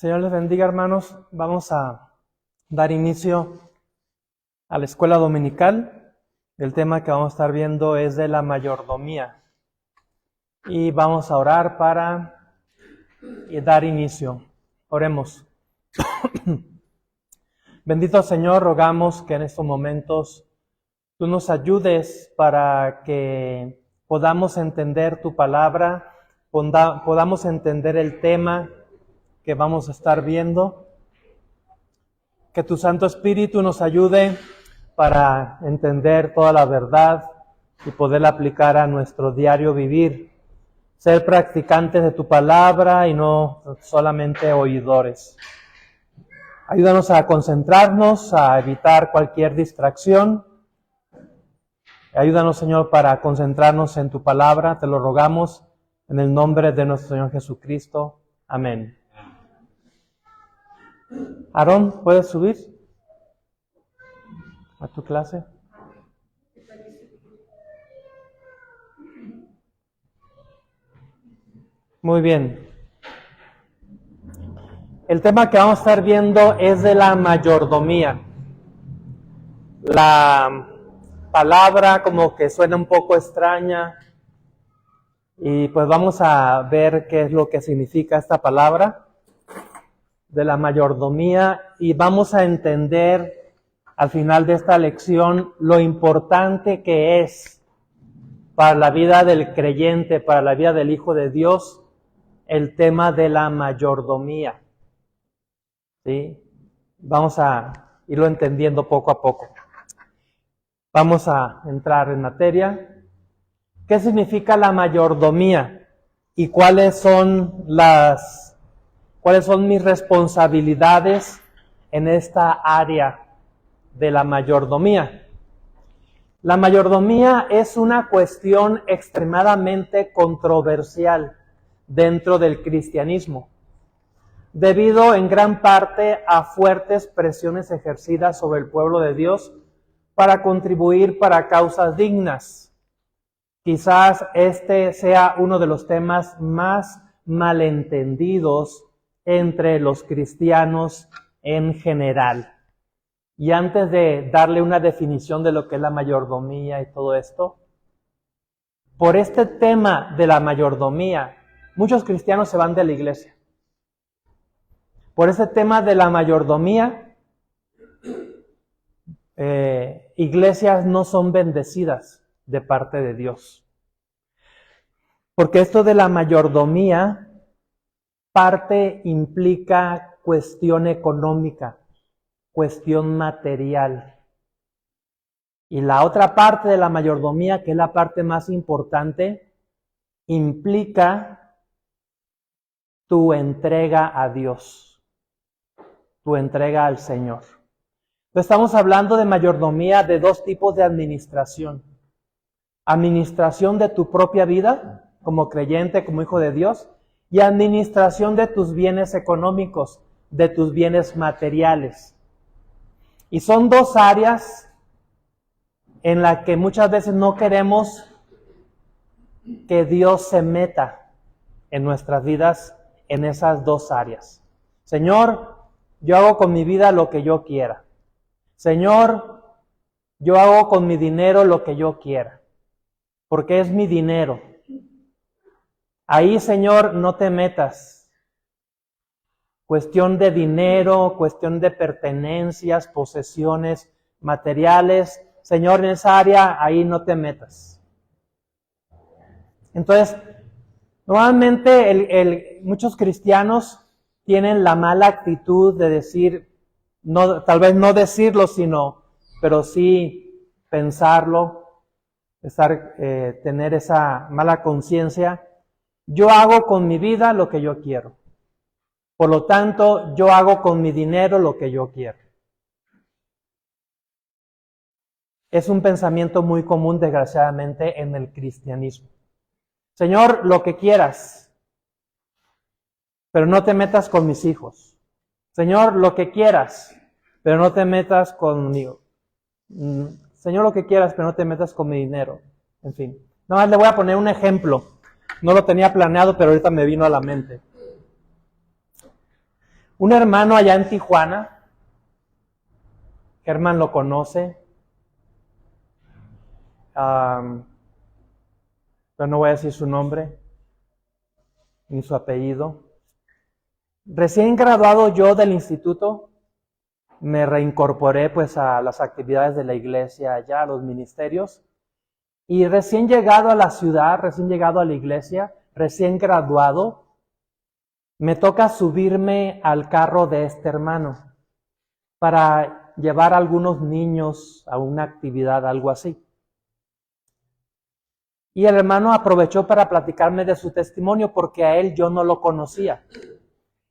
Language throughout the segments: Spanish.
Señor les bendiga, hermanos. Vamos a dar inicio a la escuela dominical. El tema que vamos a estar viendo es de la mayordomía. Y vamos a orar para dar inicio. Oremos. Bendito Señor, rogamos que en estos momentos tú nos ayudes para que podamos entender tu palabra, podamos entender el tema que vamos a estar viendo. Que tu Santo Espíritu nos ayude para entender toda la verdad y poderla aplicar a nuestro diario vivir. Ser practicantes de tu palabra y no solamente oidores. Ayúdanos a concentrarnos, a evitar cualquier distracción. Ayúdanos, Señor, para concentrarnos en tu palabra. Te lo rogamos en el nombre de nuestro Señor Jesucristo. Amén. Aarón, ¿puedes subir a tu clase? Muy bien. El tema que vamos a estar viendo es de la mayordomía. La palabra como que suena un poco extraña y pues vamos a ver qué es lo que significa esta palabra de la mayordomía y vamos a entender al final de esta lección lo importante que es para la vida del creyente, para la vida del Hijo de Dios, el tema de la mayordomía. ¿Sí? Vamos a irlo entendiendo poco a poco. Vamos a entrar en materia. ¿Qué significa la mayordomía? ¿Y cuáles son mis responsabilidades en esta área de la mayordomía? La mayordomía es una cuestión extremadamente controversial dentro del cristianismo, debido en gran parte a fuertes presiones ejercidas sobre el pueblo de Dios para contribuir para causas dignas. Quizás este sea uno de los temas más malentendidos entre los cristianos en general. Y antes de darle una definición de lo que es la mayordomía y todo esto, por este tema de la mayordomía, muchos cristianos se van de la iglesia. Por ese tema de la mayordomía, iglesias no son bendecidas de parte de Dios. Porque esto de la mayordomía, parte implica cuestión económica, cuestión material. Y la otra parte de la mayordomía, que es la parte más importante, implica tu entrega a Dios, tu entrega al Señor. Entonces estamos hablando de mayordomía de dos tipos de administración. Administración de tu propia vida, como creyente, como hijo de Dios, y administración de tus bienes económicos, de tus bienes materiales. Y son dos áreas en las que muchas veces no queremos que Dios se meta en nuestras vidas en esas dos áreas. Señor, yo hago con mi vida lo que yo quiera. Señor, yo hago con mi dinero lo que yo quiera, porque es mi dinero. Ahí, Señor, no te metas. Cuestión de dinero, cuestión de pertenencias, posesiones materiales. Señor, en esa área, ahí no te metas. Entonces, normalmente muchos cristianos tienen la mala actitud de decir, no, tal vez no decirlo, pero sí pensarlo, tener esa mala conciencia. Yo hago con mi vida lo que yo quiero. Por lo tanto, yo hago con mi dinero lo que yo quiero. Es un pensamiento muy común, desgraciadamente, en el cristianismo. Señor, lo que quieras, pero no te metas con mis hijos. Señor, lo que quieras, pero no te metas conmigo. Señor, lo que quieras, pero no te metas con mi dinero. En fin, nada más le voy a poner un ejemplo. No lo tenía planeado, pero ahorita me vino a la mente. Un hermano allá en Tijuana, Germán lo conoce, pero no voy a decir su nombre ni su apellido. Recién graduado yo del instituto, me reincorporé pues a las actividades de la iglesia allá, a los ministerios, y recién llegado a la ciudad, recién llegado a la iglesia, recién graduado, me toca subirme al carro de este hermano para llevar a algunos niños a una actividad, algo así. Y el hermano aprovechó para platicarme de su testimonio porque a él yo no lo conocía.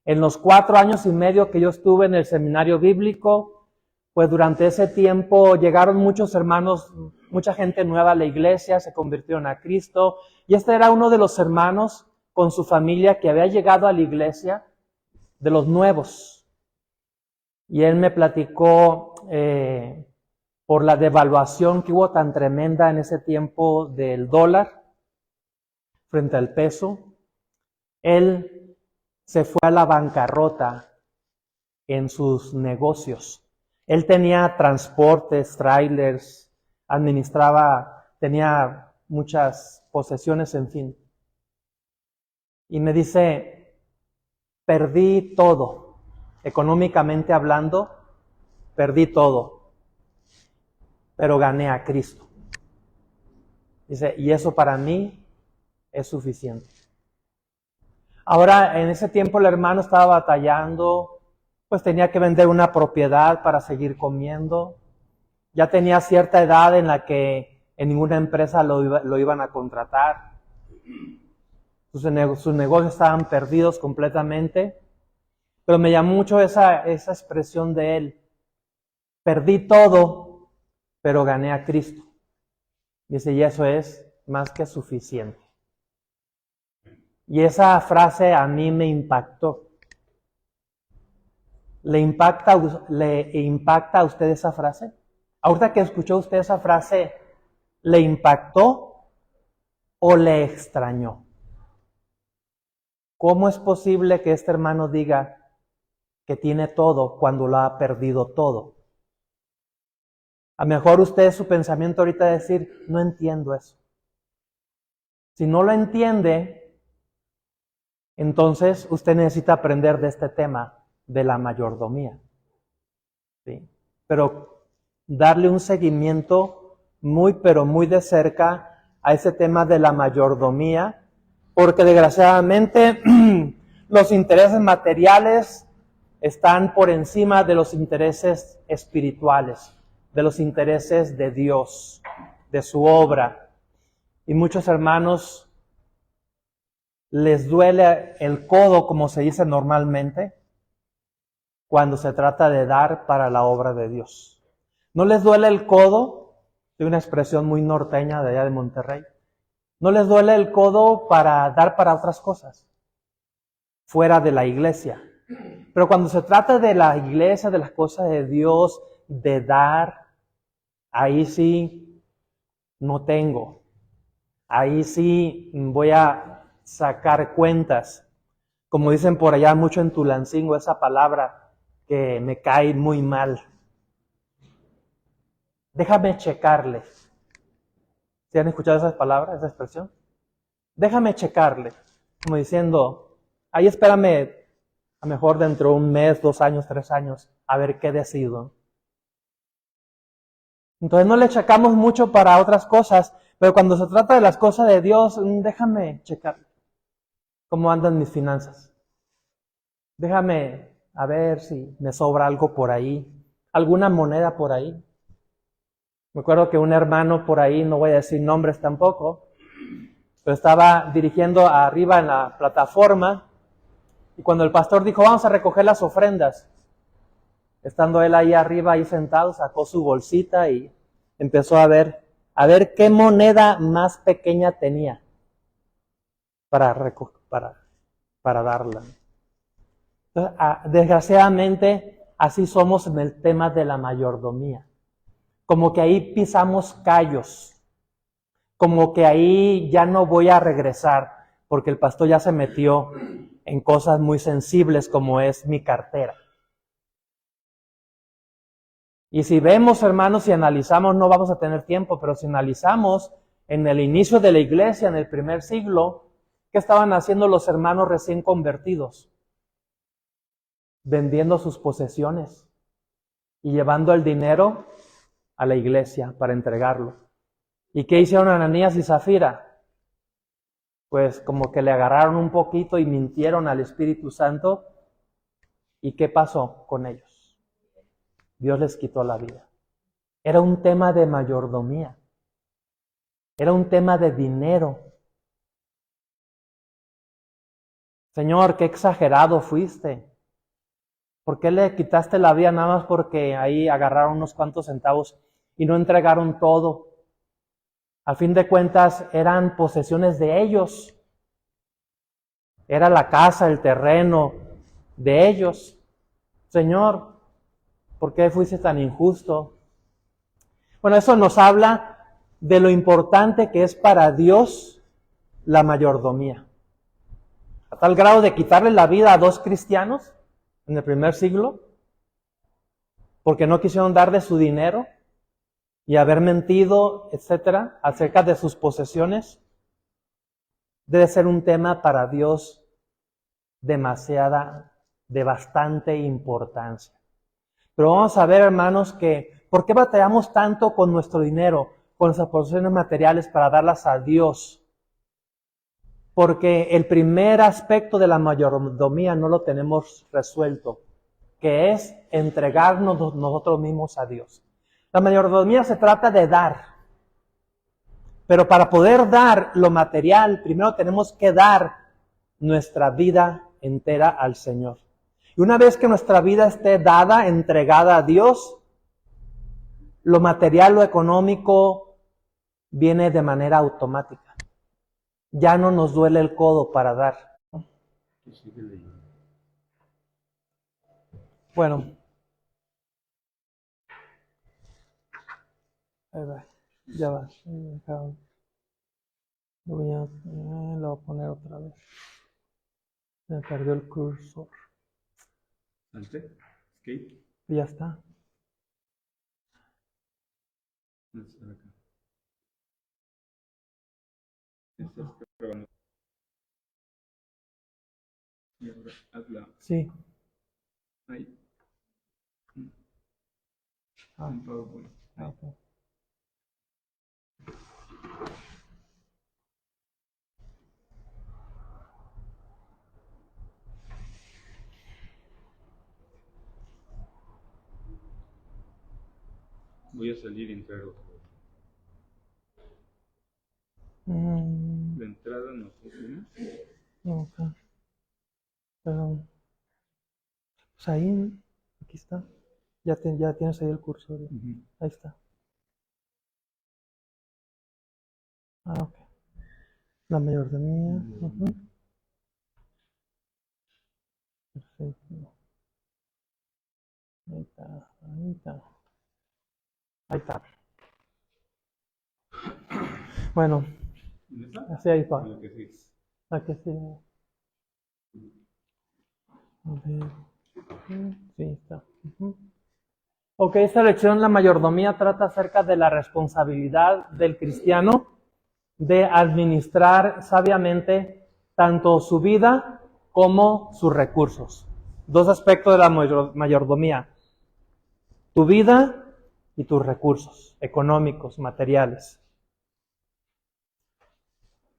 En los 4 años y medio que yo estuve en el seminario bíblico, pues durante ese tiempo llegaron muchos hermanos, mucha gente nueva a la iglesia, se convirtieron a Cristo. Y este era uno de los hermanos con su familia que había llegado a la iglesia, de los nuevos. Y él me platicó por la devaluación que hubo tan tremenda en ese tiempo del dólar frente al peso. Él se fue a la bancarrota en sus negocios. Él tenía transportes, trailers, tenía muchas posesiones, en fin. Y me dice, perdí todo, económicamente hablando, perdí todo, pero gané a Cristo. Dice, y eso para mí es suficiente. Ahora, en ese tiempo el hermano estaba batallando, pues tenía que vender una propiedad para seguir comiendo. Ya tenía cierta edad en la que en ninguna empresa lo iban a contratar. Sus negocios estaban perdidos completamente. Pero me llamó mucho esa expresión de él. Perdí todo, pero gané a Cristo. Dice, y eso es más que suficiente. Y esa frase a mí me impactó. ¿Le impacta a usted esa frase? Ahorita que escuchó usted esa frase, ¿le impactó o le extrañó? ¿Cómo es posible que este hermano diga que tiene todo cuando lo ha perdido todo? A lo mejor usted, su pensamiento ahorita es decir, no entiendo eso. Si no lo entiende, entonces usted necesita aprender de este tema de la mayordomía. ¿Sí? Pero darle un seguimiento muy, pero muy de cerca a ese tema de la mayordomía, porque desgraciadamente los intereses materiales están por encima de los intereses espirituales, de los intereses de Dios, de su obra. Y muchos hermanos les duele el codo, como se dice normalmente, cuando se trata de dar para la obra de Dios. ¿No les duele el codo? De una expresión muy norteña de allá de Monterrey. ¿No les duele el codo para dar para otras cosas? Fuera de la iglesia. Pero cuando se trata de la iglesia, de las cosas de Dios, de dar, ahí sí no tengo. Ahí sí voy a sacar cuentas. Como dicen por allá mucho en Tulancingo, esa palabra que me cae muy mal. Déjame checarle. ¿Sí han escuchado esas palabras, esa expresión? Déjame checarle. Como diciendo, ahí espérame, a lo mejor dentro de 1 mes, 2 años, 3 años, a ver qué decido. Entonces no le checamos mucho para otras cosas, pero cuando se trata de las cosas de Dios, déjame checar cómo andan mis finanzas. Déjame a ver si me sobra algo por ahí, alguna moneda por ahí. Me acuerdo que un hermano por ahí, no voy a decir nombres tampoco, pero estaba dirigiendo arriba en la plataforma y cuando el pastor dijo, vamos a recoger las ofrendas, estando él ahí arriba, ahí sentado, sacó su bolsita y empezó a ver qué moneda más pequeña tenía para darla. Entonces, desgraciadamente, así somos en el tema de la mayordomía. Como que ahí pisamos callos, como que ahí ya no voy a regresar, porque el pastor ya se metió en cosas muy sensibles como es mi cartera. Y si vemos, hermanos, y analizamos, no vamos a tener tiempo, pero si analizamos en el inicio de la iglesia, en el primer siglo, ¿qué estaban haciendo los hermanos recién convertidos? Vendiendo sus posesiones y llevando el dinero a la iglesia para entregarlo. ¿Y qué hicieron Ananías y Zafira? Pues como que le agarraron un poquito y mintieron al Espíritu Santo. ¿Y qué pasó con ellos? Dios les quitó la vida. Era un tema de mayordomía. Era un tema de dinero. Señor, qué exagerado fuiste. ¿Por qué le quitaste la vida nada más porque ahí agarraron unos cuantos centavos y no entregaron todo? A fin de cuentas eran posesiones de ellos. Era la casa, el terreno de ellos. Señor, ¿por qué fuiste tan injusto? Bueno, eso nos habla de lo importante que es para Dios la mayordomía. A tal grado de quitarle la vida a 2 cristianos en el primer siglo, porque no quisieron dar de su dinero y haber mentido, etcétera, acerca de sus posesiones, debe ser un tema para Dios de bastante importancia. Pero vamos a ver, hermanos, que ¿por qué batallamos tanto con nuestro dinero, con nuestras posesiones materiales para darlas a Dios? Porque el primer aspecto de la mayordomía no lo tenemos resuelto, que es entregarnos nosotros mismos a Dios. La mayordomía se trata de dar, pero para poder dar lo material, primero tenemos que dar nuestra vida entera al Señor. Y una vez que nuestra vida esté dada, entregada a Dios, lo material, lo económico, viene de manera automática. Ya no nos duele el codo para dar. Bueno. Ahí va. Ya va. Lo voy a poner otra vez. Se me perdió el cursor. ¿Salte? ¿Skate? Y ya está. No está acá. Estás grabando. Y ahora hazla. Sí. Ahí. Ah, En PowerPoint. Ahí. ok. Voy a salir y entrar otra vez. La entrada no funciona. Ok. Pero, pues ahí, aquí está. Ya tienes ahí el cursor. Ahí está. Ah, ok. La mayordomía. Perfecto. Ahí está, ahí está. Ahí está. Bueno, ¿Dónde está? así ahí está. Lo que sí. Aquí sí. A ver. Sí, está. Ok, esta lección, la mayordomía, trata acerca de la responsabilidad del cristiano de administrar sabiamente tanto su vida como sus recursos. 2 aspectos de la mayordomía: tu vida y tus recursos económicos, materiales.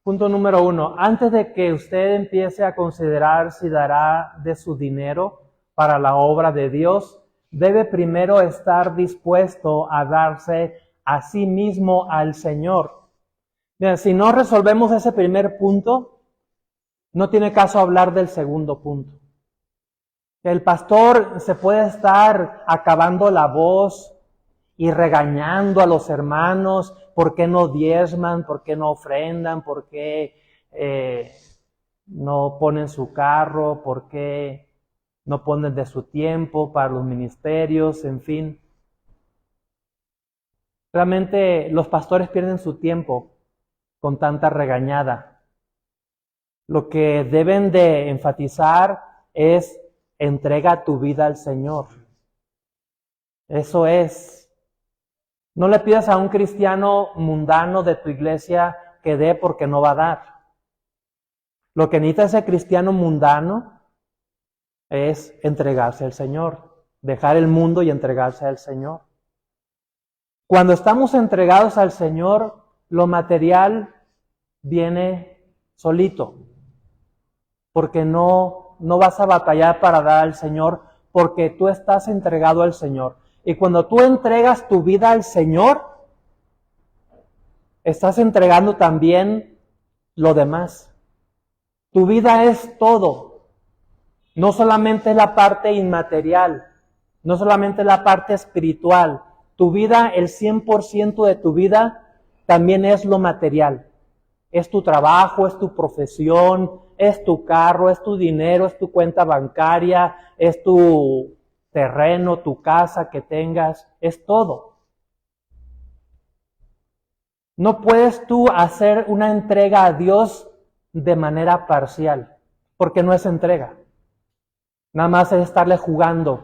Punto número 1. Antes de que usted empiece a considerar si dará de su dinero para la obra de Dios, debe primero estar dispuesto a darse a sí mismo al Señor. Mira, si no resolvemos ese primer punto, no tiene caso hablar del segundo punto. El pastor se puede estar acabando la voz y regañando a los hermanos, ¿por qué no diezman? ¿Por qué no ofrendan? ¿Por qué no ponen su carro? ¿Por qué no ponen de su tiempo para los ministerios? En fin. Realmente los pastores pierden su tiempo con tanta regañada. Lo que deben de enfatizar es entrega tu vida al Señor. Eso es. No le pidas a un cristiano mundano de tu iglesia que dé porque no va a dar. Lo que necesita ese cristiano mundano es entregarse al Señor, dejar el mundo y entregarse al Señor. Cuando estamos entregados al Señor, lo material viene solito, porque no vas a batallar para dar al Señor, porque tú estás entregado al Señor. Y cuando tú entregas tu vida al Señor, estás entregando también lo demás. Tu vida es todo. No solamente la parte inmaterial, no solamente la parte espiritual. Tu vida, el 100% de tu vida, también es lo material. Es tu trabajo, es tu profesión, es tu carro, es tu dinero, es tu cuenta bancaria, es tu terreno, tu casa que tengas, es todo. No puedes tú hacer una entrega a Dios de manera parcial, porque no es entrega. Nada más es estarle jugando.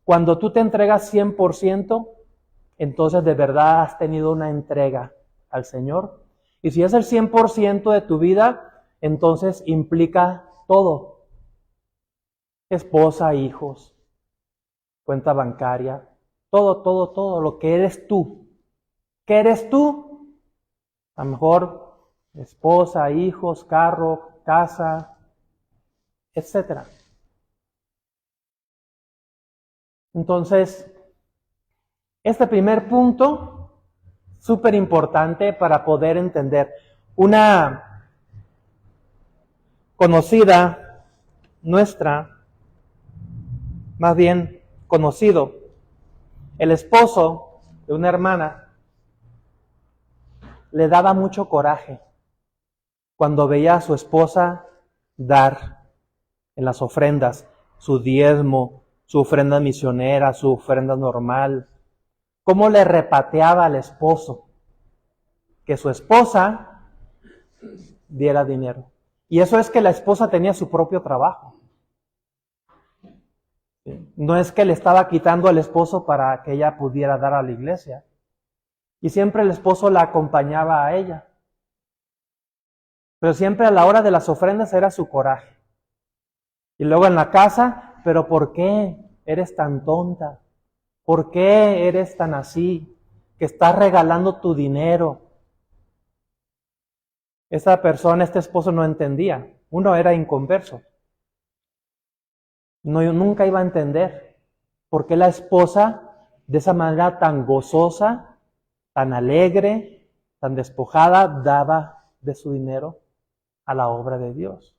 Cuando tú te entregas 100%, entonces de verdad has tenido una entrega al Señor. Y si es el 100% de tu vida, entonces implica todo. Esposa, hijos, cuenta bancaria, todo, lo que eres tú. ¿Qué eres tú? A lo mejor esposa, hijos, carro, casa, etc. Entonces, este primer punto, súper importante para poder entender. Una conocida nuestra, más bien conocido, el esposo de una hermana, le daba mucho coraje cuando veía a su esposa dar en las ofrendas su diezmo, su ofrenda misionera, su ofrenda normal. Cómo le repateaba al esposo que su esposa diera dinero. Y eso es que la esposa tenía su propio trabajo. No es que le estaba quitando al esposo para que ella pudiera dar a la iglesia. Y siempre el esposo la acompañaba a ella. Pero siempre a la hora de las ofrendas era su coraje. Y luego en la casa, ¿pero por qué eres tan tonta? ¿Por qué eres tan así? Que estás regalando tu dinero. Esta persona, este esposo no entendía. Uno era inconverso. Nunca iba a entender por qué la esposa, de esa manera tan gozosa, tan alegre, tan despojada, daba de su dinero a la obra de Dios.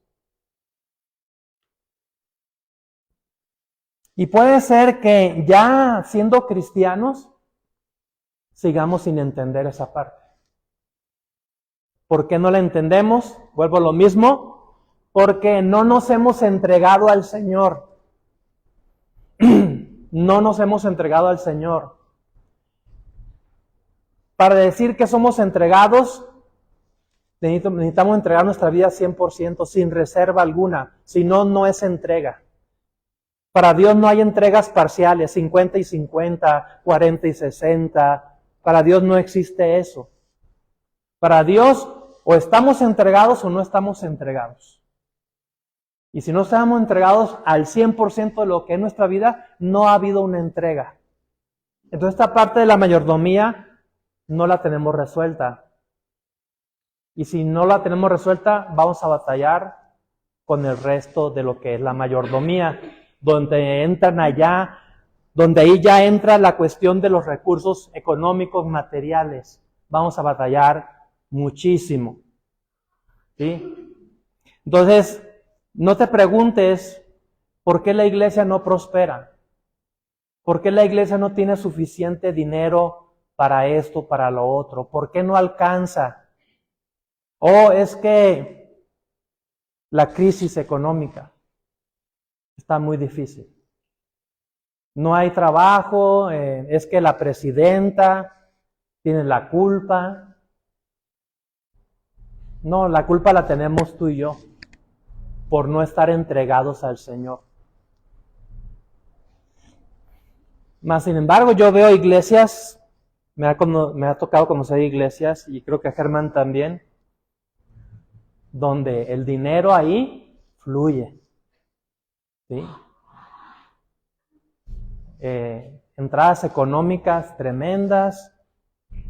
Y puede ser que ya siendo cristianos, sigamos sin entender esa parte. ¿Por qué no la entendemos? Vuelvo a lo mismo, porque no nos hemos entregado al Señor. No nos hemos entregado al Señor. Para decir que somos entregados, necesitamos entregar nuestra vida 100%, sin reserva alguna. Si no, no es entrega. Para Dios no hay entregas parciales, 50 y 50, 40 y 60. Para Dios no existe eso. Para Dios o estamos entregados o no estamos entregados. Y si no estamos entregados al 100% de lo que es nuestra vida, no ha habido una entrega. Entonces esta parte de la mayordomía no la tenemos resuelta. Y si no la tenemos resuelta, vamos a batallar con el resto de lo que es la mayordomía, donde ahí ya entra la cuestión de los recursos económicos materiales. Vamos a batallar muchísimo. ¿Sí? Entonces, no te preguntes por qué la iglesia no prospera. ¿Por qué la iglesia no tiene suficiente dinero para esto, para lo otro? ¿Por qué no alcanza? O es que la crisis económica está muy difícil. No hay trabajo, es que la presidenta tiene la culpa. No, la culpa la tenemos tú y yo por no estar entregados al Señor. Mas, sin embargo, yo veo iglesias, me ha tocado conocer iglesias, y creo que a Germán también, donde el dinero ahí fluye. ¿Sí? Entradas económicas tremendas,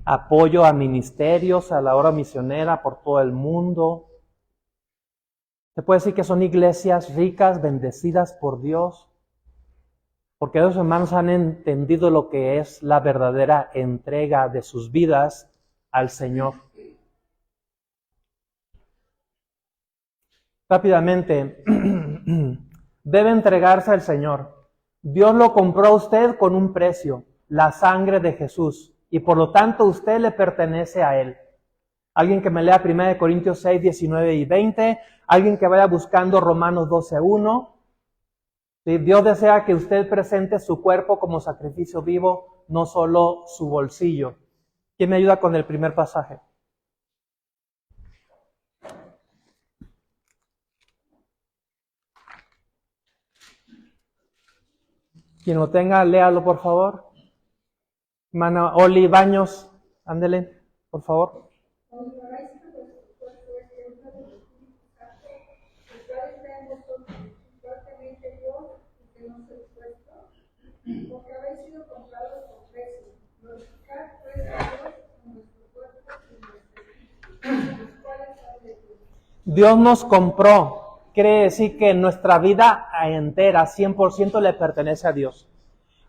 apoyo a ministerios, a la obra misionera por todo el mundo. Se puede decir que son iglesias ricas, bendecidas por Dios, porque esos hermanos han entendido lo que es la verdadera entrega de sus vidas al Señor. Rápidamente, debe entregarse al Señor. Dios lo compró a usted con un precio, la sangre de Jesús, y por lo tanto usted le pertenece a Él. Alguien que me lea 1 Corintios 6, 19 y 20, alguien que vaya buscando Romanos 12, 1. ¿Sí? Dios desea que usted presente su cuerpo como sacrificio vivo, no solo su bolsillo. ¿Quién me ayuda con el primer pasaje? Quien lo tenga, léalo por favor. Hermana Oli Baños, ándele, por favor. Porque habéis sido comprados por precio. Glorificad pues a Dios con nuestro cuerpo y nuestros espíritus, los cuales son de Dios. Dios nos compró. Quiere decir que nuestra vida entera, 100% le pertenece a Dios.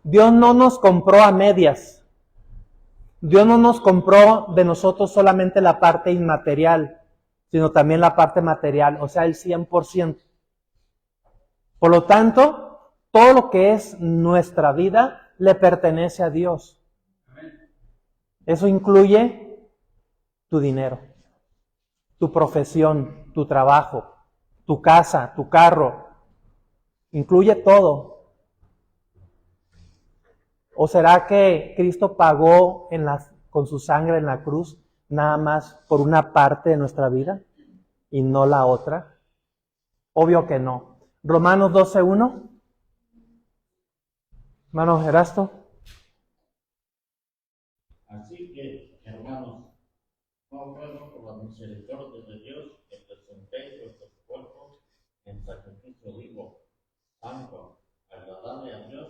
Dios no nos compró a medias. Dios no nos compró de nosotros solamente la parte inmaterial, sino también la parte material, o sea, el 100%. Por lo tanto, todo lo que es nuestra vida le pertenece a Dios. Eso incluye tu dinero, tu profesión, tu trabajo, tu casa, tu carro. Incluye todo. ¿O será que Cristo pagó con su sangre en la cruz nada más por una parte de nuestra vida y no la otra? Obvio que no. Romanos 12:1. Hermano Erasto. Así que, hermanos, no ruego por la misericordia de Dios que presentéis vuestros cuerpos en sacrificio vivo, santo, agradable a Dios,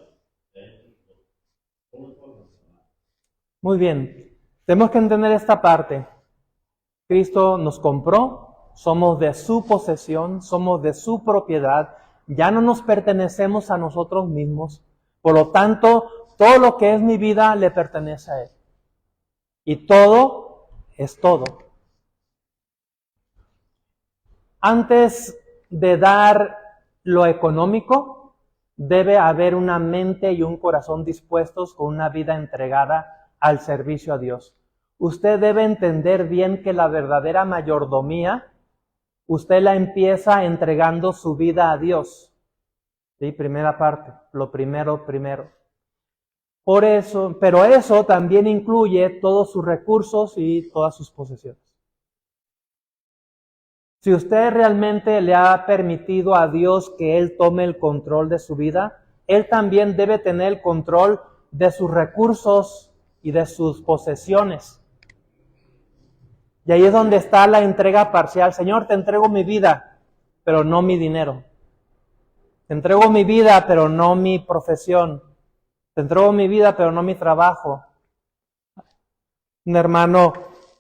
de culto nacional. Muy bien. Tenemos que entender esta parte. Cristo nos compró, somos de su posesión, somos de su propiedad, ya no nos pertenecemos a nosotros mismos. Por lo tanto, todo lo que es mi vida le pertenece a Él. Y todo es todo. Antes de dar lo económico, debe haber una mente y un corazón dispuestos con una vida entregada al servicio a Dios. Usted debe entender bien que la verdadera mayordomía, usted la empieza entregando su vida a Dios. ¿Sí? Primera parte, lo primero. Por eso, pero eso también incluye todos sus recursos y todas sus posesiones. Si usted realmente le ha permitido a Dios que Él tome el control de su vida, Él también debe tener el control de sus recursos y de sus posesiones. Y ahí es donde está la entrega parcial. Señor, te entrego mi vida, pero no mi dinero. Te entrego mi vida, pero no mi profesión. Te entrego mi vida, pero no mi trabajo. Un hermano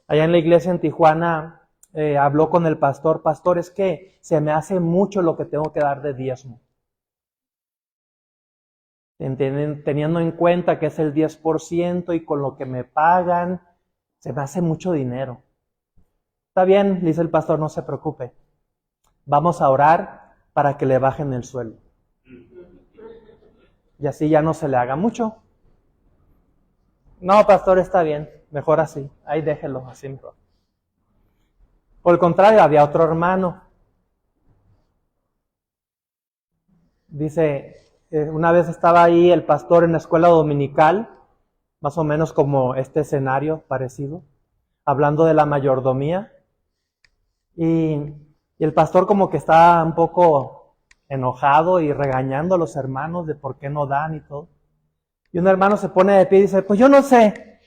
allá en la iglesia en Tijuana habló con el pastor. Pastor, es que se me hace mucho lo que tengo que dar de diezmo. Teniendo en cuenta que es el 10% y con lo que me pagan, se me hace mucho dinero. Está bien, dice el pastor, no se preocupe. Vamos a orar para que le bajen el sueldo. Y así ya no se le haga mucho. No, pastor, está bien, mejor así. Ahí déjelo, así mejor. Por el contrario, había otro hermano. Dice, una vez estaba ahí el pastor en la escuela dominical, más o menos como este escenario parecido, hablando de la mayordomía. Y el pastor como que está un poco enojado y regañando a los hermanos de por qué no dan y todo. Y un hermano se pone de pie y dice, pues yo no sé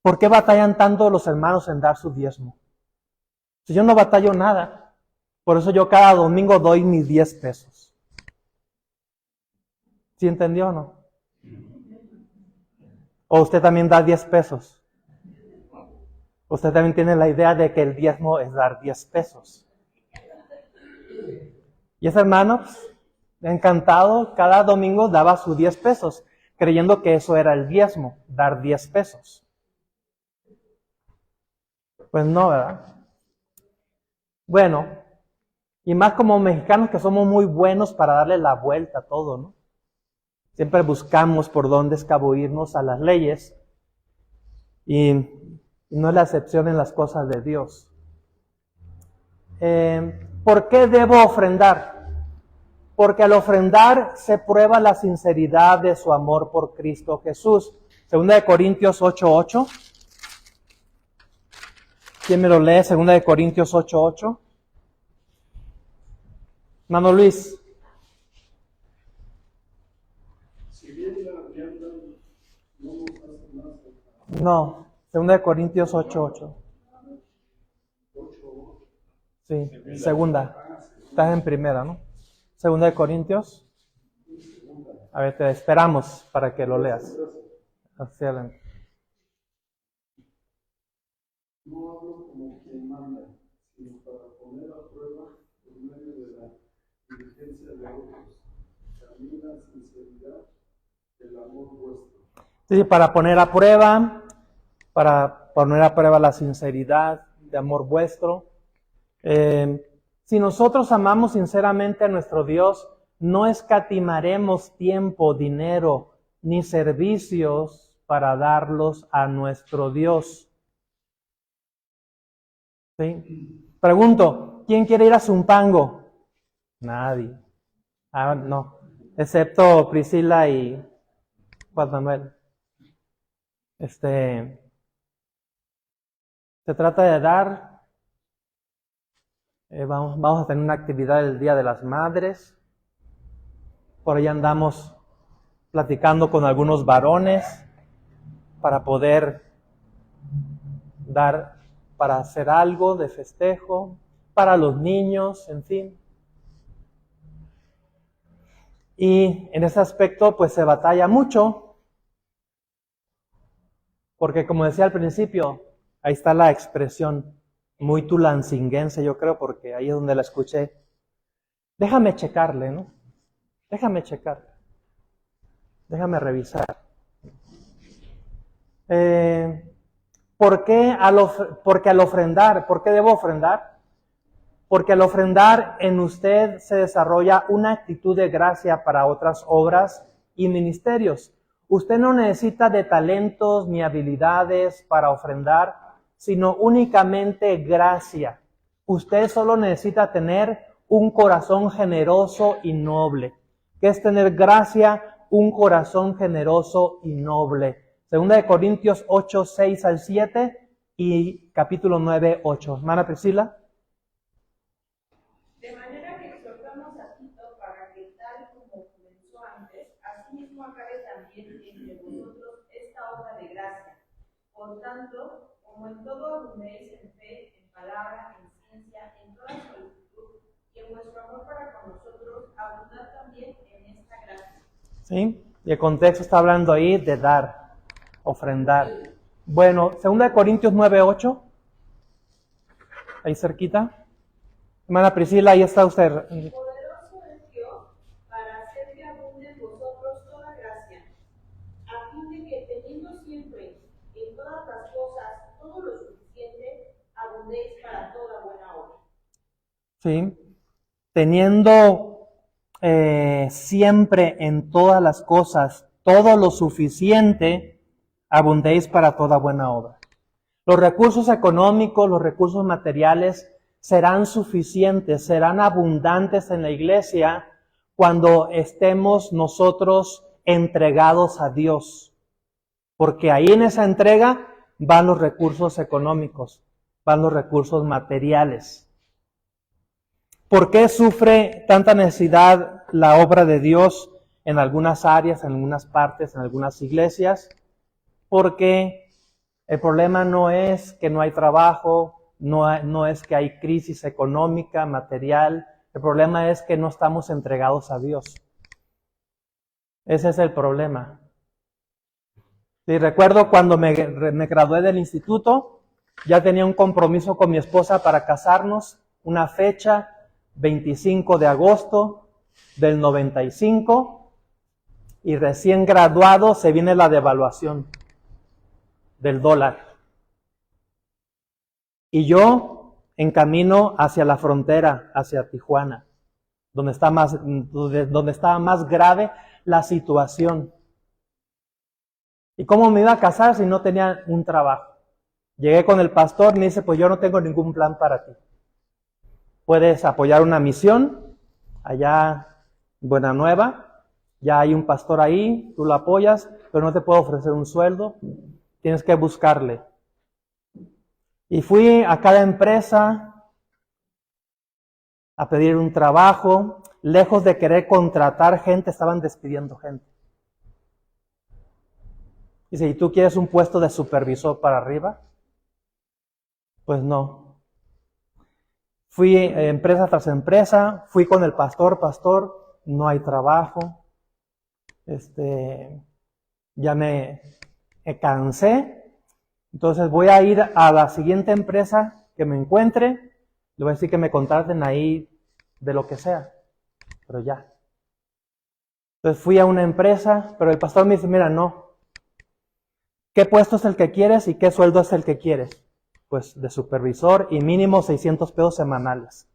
por qué batallan tanto los hermanos en dar su diezmo. Si yo no batallo nada, por eso yo cada domingo doy mis 10 pesos. ¿Sí entendió o no? ¿O usted también da 10 pesos? Usted también tiene la idea de que el diezmo es dar 10 pesos. Y ese hermano, pues, encantado, cada domingo daba sus 10 pesos, creyendo que eso era el diezmo, dar 10 pesos. Pues no, ¿verdad? Bueno, y más como mexicanos que somos muy buenos para darle la vuelta a todo, ¿no? Siempre buscamos por dónde escabullirnos a las leyes y no es la excepción en las cosas de Dios. ¿Por qué debo ofrendar? Porque al ofrendar se prueba la sinceridad de su amor por Cristo Jesús. 2 Corintios 8:8. ¿Quién me lo lee? 2 Corintios 8:8. Hermano Luis. Si bien la vianda no nos hace más. No, 2 Corintios 8:8. Sí, segunda. Estás en primera, ¿no? 2 Corintios. A ver, te esperamos para que lo leas. Hacia adelante. No hablo como quien manda, sino para poner a prueba por medio de la diligencia de otros, también la sinceridad del amor vuestro. Sí, para poner a prueba la sinceridad de amor vuestro. Si nosotros amamos sinceramente a nuestro Dios, no escatimaremos tiempo, dinero, ni servicios para darlos a nuestro Dios. ¿Sí? Pregunto, ¿quién quiere ir a Zumpango? Nadie. No, excepto Priscila y Juan Manuel. Se trata de dar. Vamos a tener una actividad el Día de las Madres. Por ahí andamos platicando con algunos varones para poder dar, para hacer algo de festejo, para los niños, en fin. Y en ese aspecto pues se batalla mucho, porque como decía al principio, ahí está la expresión muy tulancinguense, yo creo, porque ahí es donde la escuché. Déjame checarle, ¿no? Déjame checar. Déjame revisar. Porque al ofrendar, ¿por qué debo ofrendar? Porque al ofrendar en usted se desarrolla una actitud de gracia para otras obras y ministerios. Usted no necesita de talentos ni habilidades para ofrendar, sino únicamente gracia. Usted solo necesita tener un corazón generoso y noble. ¿Qué es tener gracia? Un corazón generoso y noble. 2 Corintios 8:6-7 y capítulo 9:8. Hermana Priscila. De manera que exhortamos a Tito para que tal como comenzó antes, asimismo acabe también entre vosotros esta obra de gracia. Por tanto, como en todo abundéis en fe, en palabra, en ciencia, en toda solicitud, y en vuestro amor para con nosotros, abundad también en esta gracia. Sí, y el contexto está hablando ahí de dar, ofrendar. Bueno, 2 Corintios 9:8, ahí cerquita. Hermana Priscila, ahí está usted. Poderoso es Dios para hacer que abunde en vosotros toda gracia, a fin de que teniendo siempre en todas las cosas todo lo suficiente, abundéis para toda buena obra. Sí, teniendo siempre en todas las cosas todo lo suficiente, abundéis para toda buena obra. Los recursos económicos, los recursos materiales serán suficientes, serán abundantes en la iglesia cuando estemos nosotros entregados a Dios. Porque ahí en esa entrega van los recursos económicos, van los recursos materiales. ¿Por qué sufre tanta necesidad la obra de Dios en algunas áreas, en algunas partes, en algunas iglesias? Porque el problema no es que no hay trabajo, no es que hay crisis económica, material. El problema es que no estamos entregados a Dios. Ese es el problema. Sí, recuerdo cuando me gradué del instituto, ya tenía un compromiso con mi esposa para casarnos, una fecha, 25 de agosto del 95, y recién graduado se viene la devaluación del dólar. Y yo en camino hacia la frontera, hacia Tijuana, donde estaba más grave la situación. ¿Y cómo me iba a casar si no tenía un trabajo? Llegué con el pastor y me dice, pues yo no tengo ningún plan para ti. Puedes apoyar una misión allá en Buenanueva, ya hay un pastor ahí, tú lo apoyas, pero no te puedo ofrecer un sueldo, tienes que buscarle. Y fui a cada empresa a pedir un trabajo, lejos de querer contratar gente, estaban despidiendo gente. Dice, ¿y tú quieres un puesto de supervisor para arriba? Pues no. Fui empresa tras empresa, fui con el pastor, no hay trabajo. Ya me cansé. Entonces voy a ir a la siguiente empresa que me encuentre, le voy a decir que me contraten ahí de lo que sea, pero ya. Entonces fui a una empresa, pero el pastor me dice, mira, no. ¿Qué puesto es el que quieres y qué sueldo es el que quieres? Pues de supervisor y mínimo 600 pesos semanales.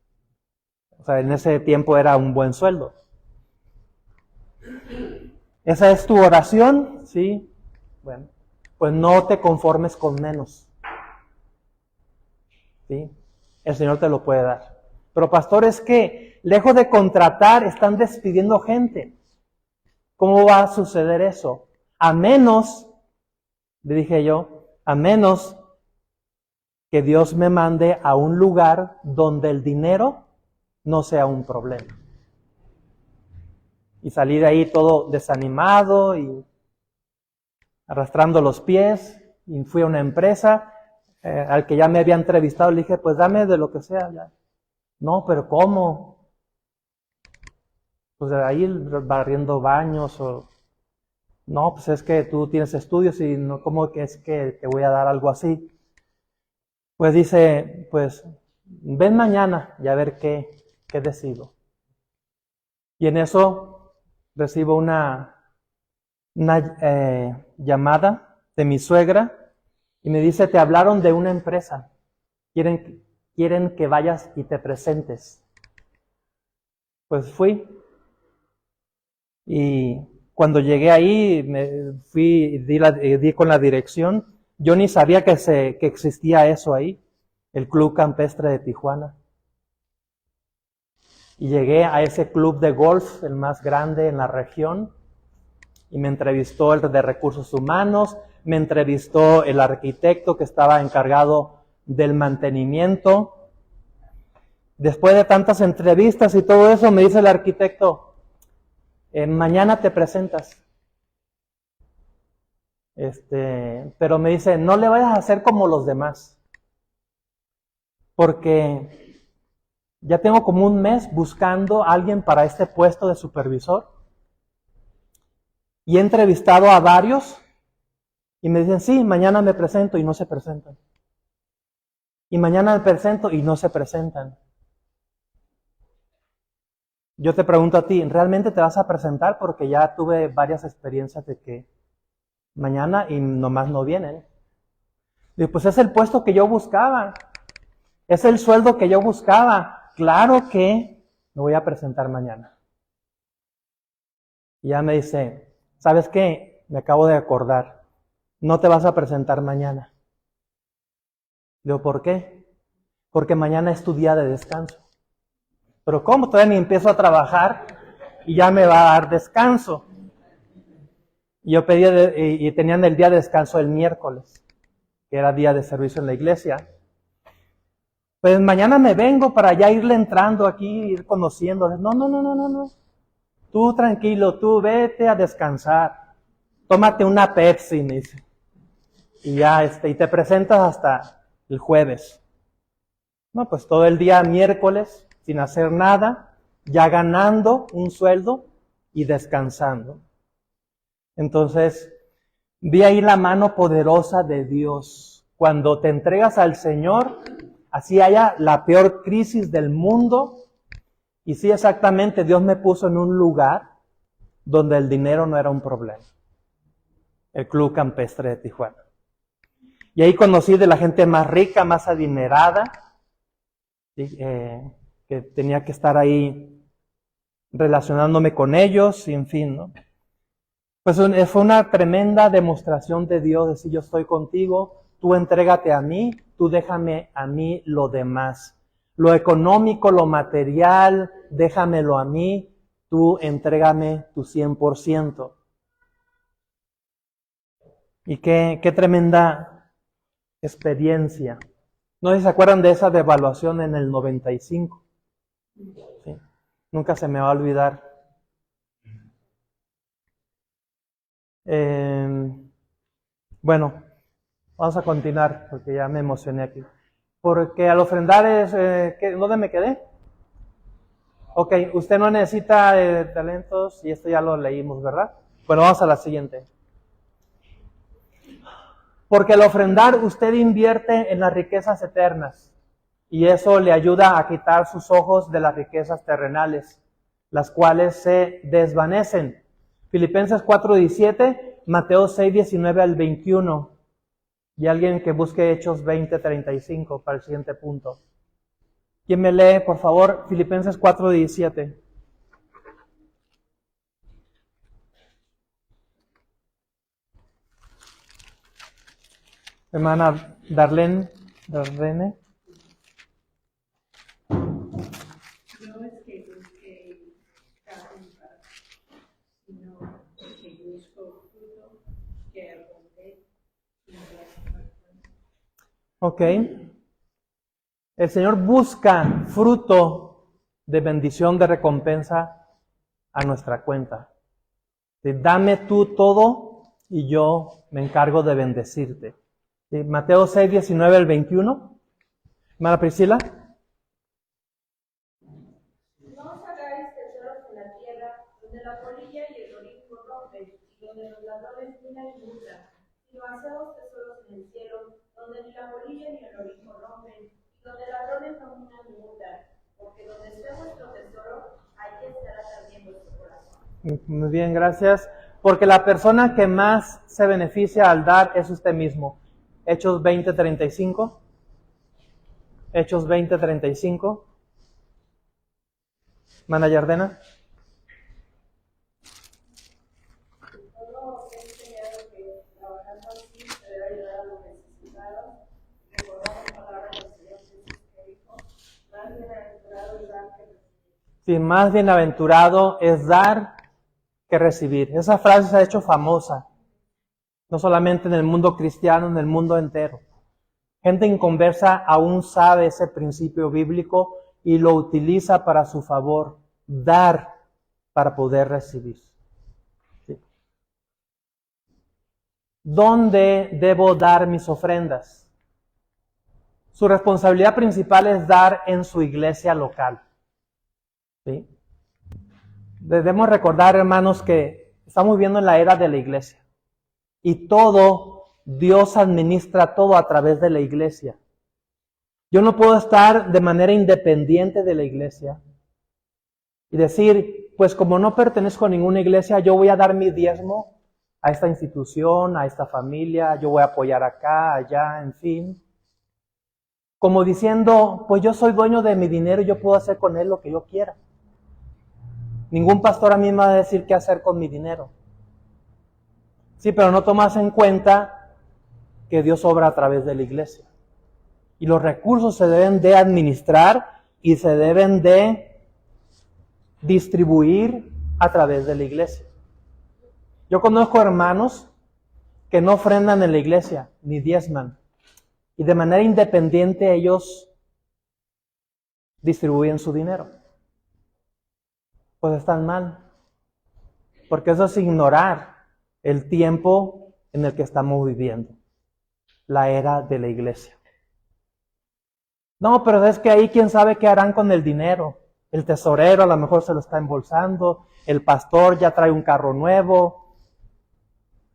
O sea, en ese tiempo era un buen sueldo. ¿Esa es tu oración? Sí. Bueno, pues no te conformes con menos. ¿Sí? El Señor te lo puede dar. Pero pastor, es que lejos de contratar están despidiendo gente. ¿Cómo va a suceder eso? A menos, le dije yo, a menos que Dios me mande a un lugar donde el dinero no sea un problema. Y salí de ahí todo desanimado y arrastrando los pies, y fui a una empresa al que ya me había entrevistado, le dije, pues dame de lo que sea ya. No, pero ¿cómo? Pues ahí barriendo baños o... No, pues es que tú tienes estudios y no, ¿cómo que es que te voy a dar algo así? Pues dice, pues ven mañana y a ver qué decido. Y en eso recibo una llamada de mi suegra y me dice, te hablaron de una empresa, quieren que vayas y te presentes. Pues fui y cuando llegué ahí di con la dirección. Yo ni sabía que existía eso ahí, el Club Campestre de Tijuana. Y llegué a ese club de golf, el más grande en la región, y me entrevistó el de recursos humanos, me entrevistó el arquitecto que estaba encargado del mantenimiento. Después de tantas entrevistas y todo eso, me dice el arquitecto, mañana te presentas. Pero me dice, no le vayas a hacer como los demás, porque ya tengo como un mes buscando a alguien para este puesto de supervisor y he entrevistado a varios y me dicen, sí, mañana me presento y no se presentan. Y mañana me presento y no se presentan. Yo te pregunto a ti, ¿realmente te vas a presentar? Porque ya tuve varias experiencias de que mañana y nomás no vienen. Digo, pues es el puesto que yo buscaba. Es el sueldo que yo buscaba. Claro que me voy a presentar mañana. Y ya me dice, ¿sabes qué? Me acabo de acordar. No te vas a presentar mañana. Digo, ¿por qué? Porque mañana es tu día de descanso. Pero ¿cómo? Todavía ni empiezo a trabajar y ya me va a dar descanso. Y yo pedí y tenían el día de descanso el miércoles, que era día de servicio en la iglesia. Pues mañana me vengo para ya irle entrando aquí, ir conociéndole. No. Tú tranquilo, tú vete a descansar. Tómate una Pepsi, me dice. Y ya, y te presentas hasta el jueves. No, pues todo el día miércoles, sin hacer nada, ya ganando un sueldo y descansando. Entonces, vi ahí la mano poderosa de Dios. Cuando te entregas al Señor, así haya la peor crisis del mundo, y sí, exactamente, Dios me puso en un lugar donde el dinero no era un problema. El Club Campestre de Tijuana. Y ahí conocí de la gente más rica, más adinerada, que tenía que estar ahí relacionándome con ellos, y en fin, ¿no? Pues fue una tremenda demostración de Dios, decir, yo estoy contigo, tú entrégate a mí, tú déjame a mí lo demás. Lo económico, lo material, déjamelo a mí, tú entrégame tu 100%. Y qué tremenda experiencia. No sé si se acuerdan de esa devaluación en el 95. Sí, nunca se me va a olvidar. Bueno, vamos a continuar porque ya me emocioné aquí. Porque al ofrendar ¿dónde me quedé? Ok, usted no necesita talentos y esto ya lo leímos, ¿verdad? Bueno, vamos a la siguiente. Porque al ofrendar usted invierte en las riquezas eternas y eso le ayuda a quitar sus ojos de las riquezas terrenales, las cuales se desvanecen. Filipenses 4:17, Mateo 6:19 al 21. Y alguien que busque Hechos 20:35 para el siguiente punto. ¿Quién me lee, por favor, Filipenses 4:17? Hermana Darlene. No es que busque carne, sino que busco fruto que abunde y Ok. El Señor busca fruto de bendición, de recompensa a nuestra cuenta. Dame tú todo y yo me encargo de bendecirte. Mateo 6:19 al 21. Hermana Priscila. no os hagáis tesoros en la tierra, donde la polilla y el orín corrompen, y donde los ladrones minan y hurtan, sino haceos tesoros en el cielo, donde ni la polilla ni el orín corrompen, y donde ladrones no minan ni hurtan, porque donde esté vuestro tesoro, allí estará también vuestro corazón. Muy bien, gracias. Porque la persona que más se beneficia al dar es usted mismo. Hechos 20:35. Hechos 20:35. Mana Yardena. Todo os he enseñado que trabajando así se debe ayudar a los necesitados. Recordamos palabras del Señor Jesús que dijo, más bienaventurado es dar que recibir. Sí, más bienaventurado es dar que recibir. Esa frase se ha hecho famosa. No solamente en el mundo cristiano, en el mundo entero. Gente inconversa aún sabe ese principio bíblico y lo utiliza para su favor. Dar para poder recibir. ¿Sí? ¿Dónde debo dar mis ofrendas? Su responsabilidad principal es dar en su iglesia local. ¿Sí? Debemos recordar, hermanos, que estamos viviendo en la era de la iglesia. Y todo, Dios administra todo a través de la iglesia. Yo no puedo estar de manera independiente de la iglesia y decir, pues como no pertenezco a ninguna iglesia, yo voy a dar mi diezmo a esta institución, a esta familia, yo voy a apoyar acá, allá, en fin. Como diciendo, pues yo soy dueño de mi dinero y yo puedo hacer con él lo que yo quiera. Ningún pastor a mí me va a decir qué hacer con mi dinero. Sí, pero no tomas en cuenta que Dios obra a través de la iglesia. Y los recursos se deben de administrar y se deben de distribuir a través de la iglesia. Yo conozco hermanos que no ofrendan en la iglesia, ni diezman. Y de manera independiente ellos distribuyen su dinero. Pues están mal. Porque eso es ignorar el tiempo en el que estamos viviendo. La era de la iglesia. No, pero es que ahí quién sabe qué harán con el dinero. El tesorero a lo mejor se lo está embolsando. El pastor ya trae un carro nuevo.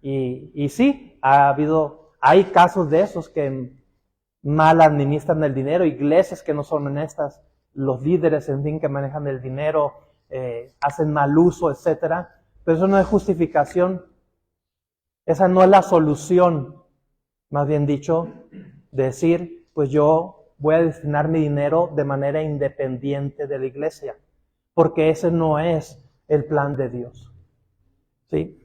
Y sí, hay casos de esos que mal administran el dinero, iglesias que no son honestas, los líderes, en fin, que manejan el dinero, hacen mal uso, etcétera. Pero eso no es justificación. Esa no es la solución, más bien dicho, decir, pues yo voy a destinar mi dinero de manera independiente de la iglesia, porque ese no es el plan de Dios. ¿Sí?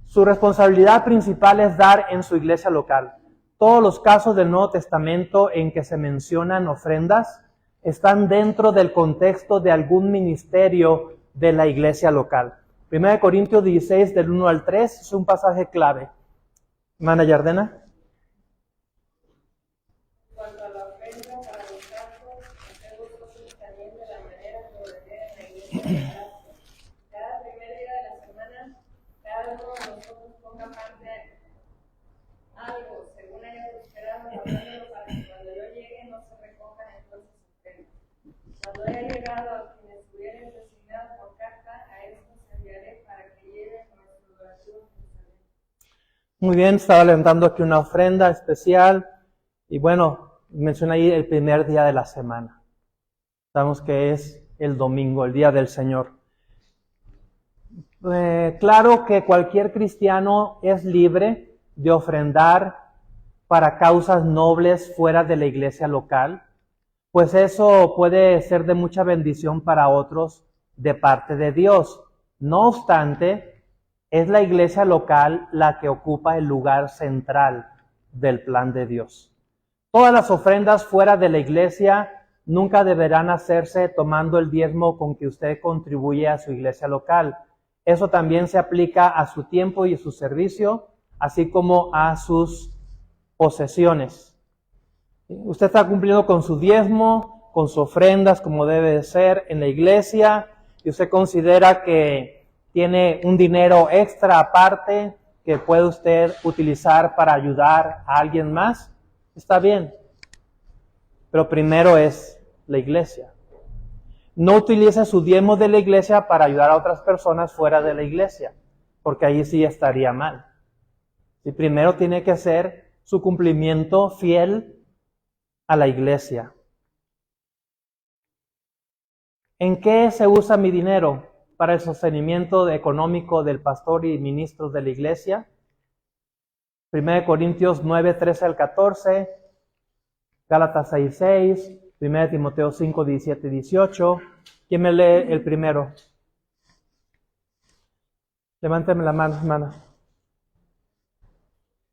Su responsabilidad principal es dar en su iglesia local. Todos los casos del Nuevo Testamento en que se mencionan ofrendas están dentro del contexto de algún ministerio de la iglesia local. 1 Corintios 16, del 1 al 3, es un pasaje clave. Hermana Yardena. Cuanto a la ofrenda para los gastos, haced vosotros también de la manera que ordena en la iglesia. Cada primer día de la semana, cada uno de nosotros ponga parte algo, según haya prosperado, hablándolo para que cuando yo llegue no se recojan entonces ofrendas. Cuando haya llegado a quienes estuvieran designados por carta, a estos enviaré para que lleven nuestro donativo a Jerusalén. Muy bien, estaba levantando aquí una ofrenda especial. Y bueno, menciona ahí el primer día de la semana. Sabemos que es el domingo, el día del Señor. Claro que cualquier cristiano es libre de ofrendar para causas nobles fuera de la iglesia local, pues eso puede ser de mucha bendición para otros de parte de Dios. No obstante, es la iglesia local la que ocupa el lugar central del plan de Dios. Todas las ofrendas fuera de la iglesia nunca deberán hacerse tomando el diezmo con que usted contribuye a su iglesia local. Eso también se aplica a su tiempo y a su servicio, así como a sus posesiones. Usted está cumpliendo con su diezmo, con sus ofrendas como debe de ser en la iglesia, y usted considera que tiene un dinero extra aparte que puede usted utilizar para ayudar a alguien más. Está bien, pero primero es la iglesia. No utilice su diezmo de la iglesia para ayudar a otras personas fuera de la iglesia, porque ahí sí estaría mal. Y primero tiene que ser su cumplimiento fiel a la iglesia. ¿En qué se usa mi dinero? Para el sostenimiento económico del pastor y ministros de la iglesia. 1 Corintios 9, 13 al 14, Gálatas 6, 6, 1 Timoteo 5, 17 y 18. ¿Quién me lee el primero? Levánteme la mano, hermana.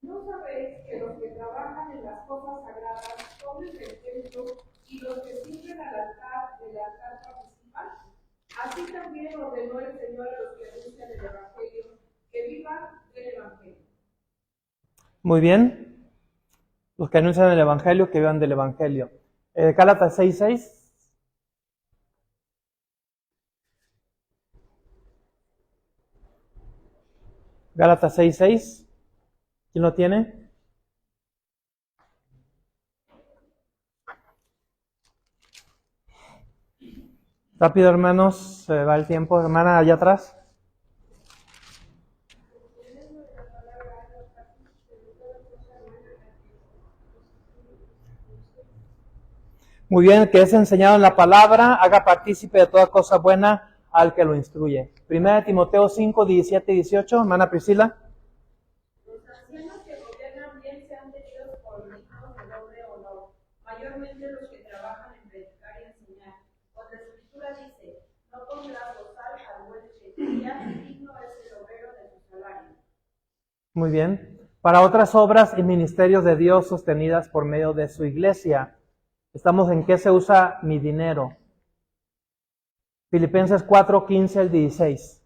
¿No sabéis que los que trabajan en las cosas sagradas comen del templo y los que sirven al altar del altar participan? Así también ordenó el Señor a los que anuncian el Evangelio, que vivan del Evangelio. Muy bien. Los que anuncian el Evangelio, que vivan del Evangelio. Gálatas 6, 6. Gálatas 6, 6. ¿Quién lo tiene? Rápido, hermanos, se va el tiempo. Hermana, allá atrás. Muy bien, que es enseñado en la palabra, haga partícipe de toda cosa buena al que lo instruye. 1 Timoteo 5, 17 y 18, hermana Priscila. Los ancianos que gobiernan bien sean tenidos por dignos de doble honor, mayormente los que trabajan en predicar y enseñar. Pues la Escritura dice, no pondrás bozal al buen que ya digno es el obrero de su salario. Muy bien. Para otras obras y ministerios de Dios sostenidas por medio de su iglesia. Estamos en qué se usa mi dinero. Filipenses 4, 15 al 16.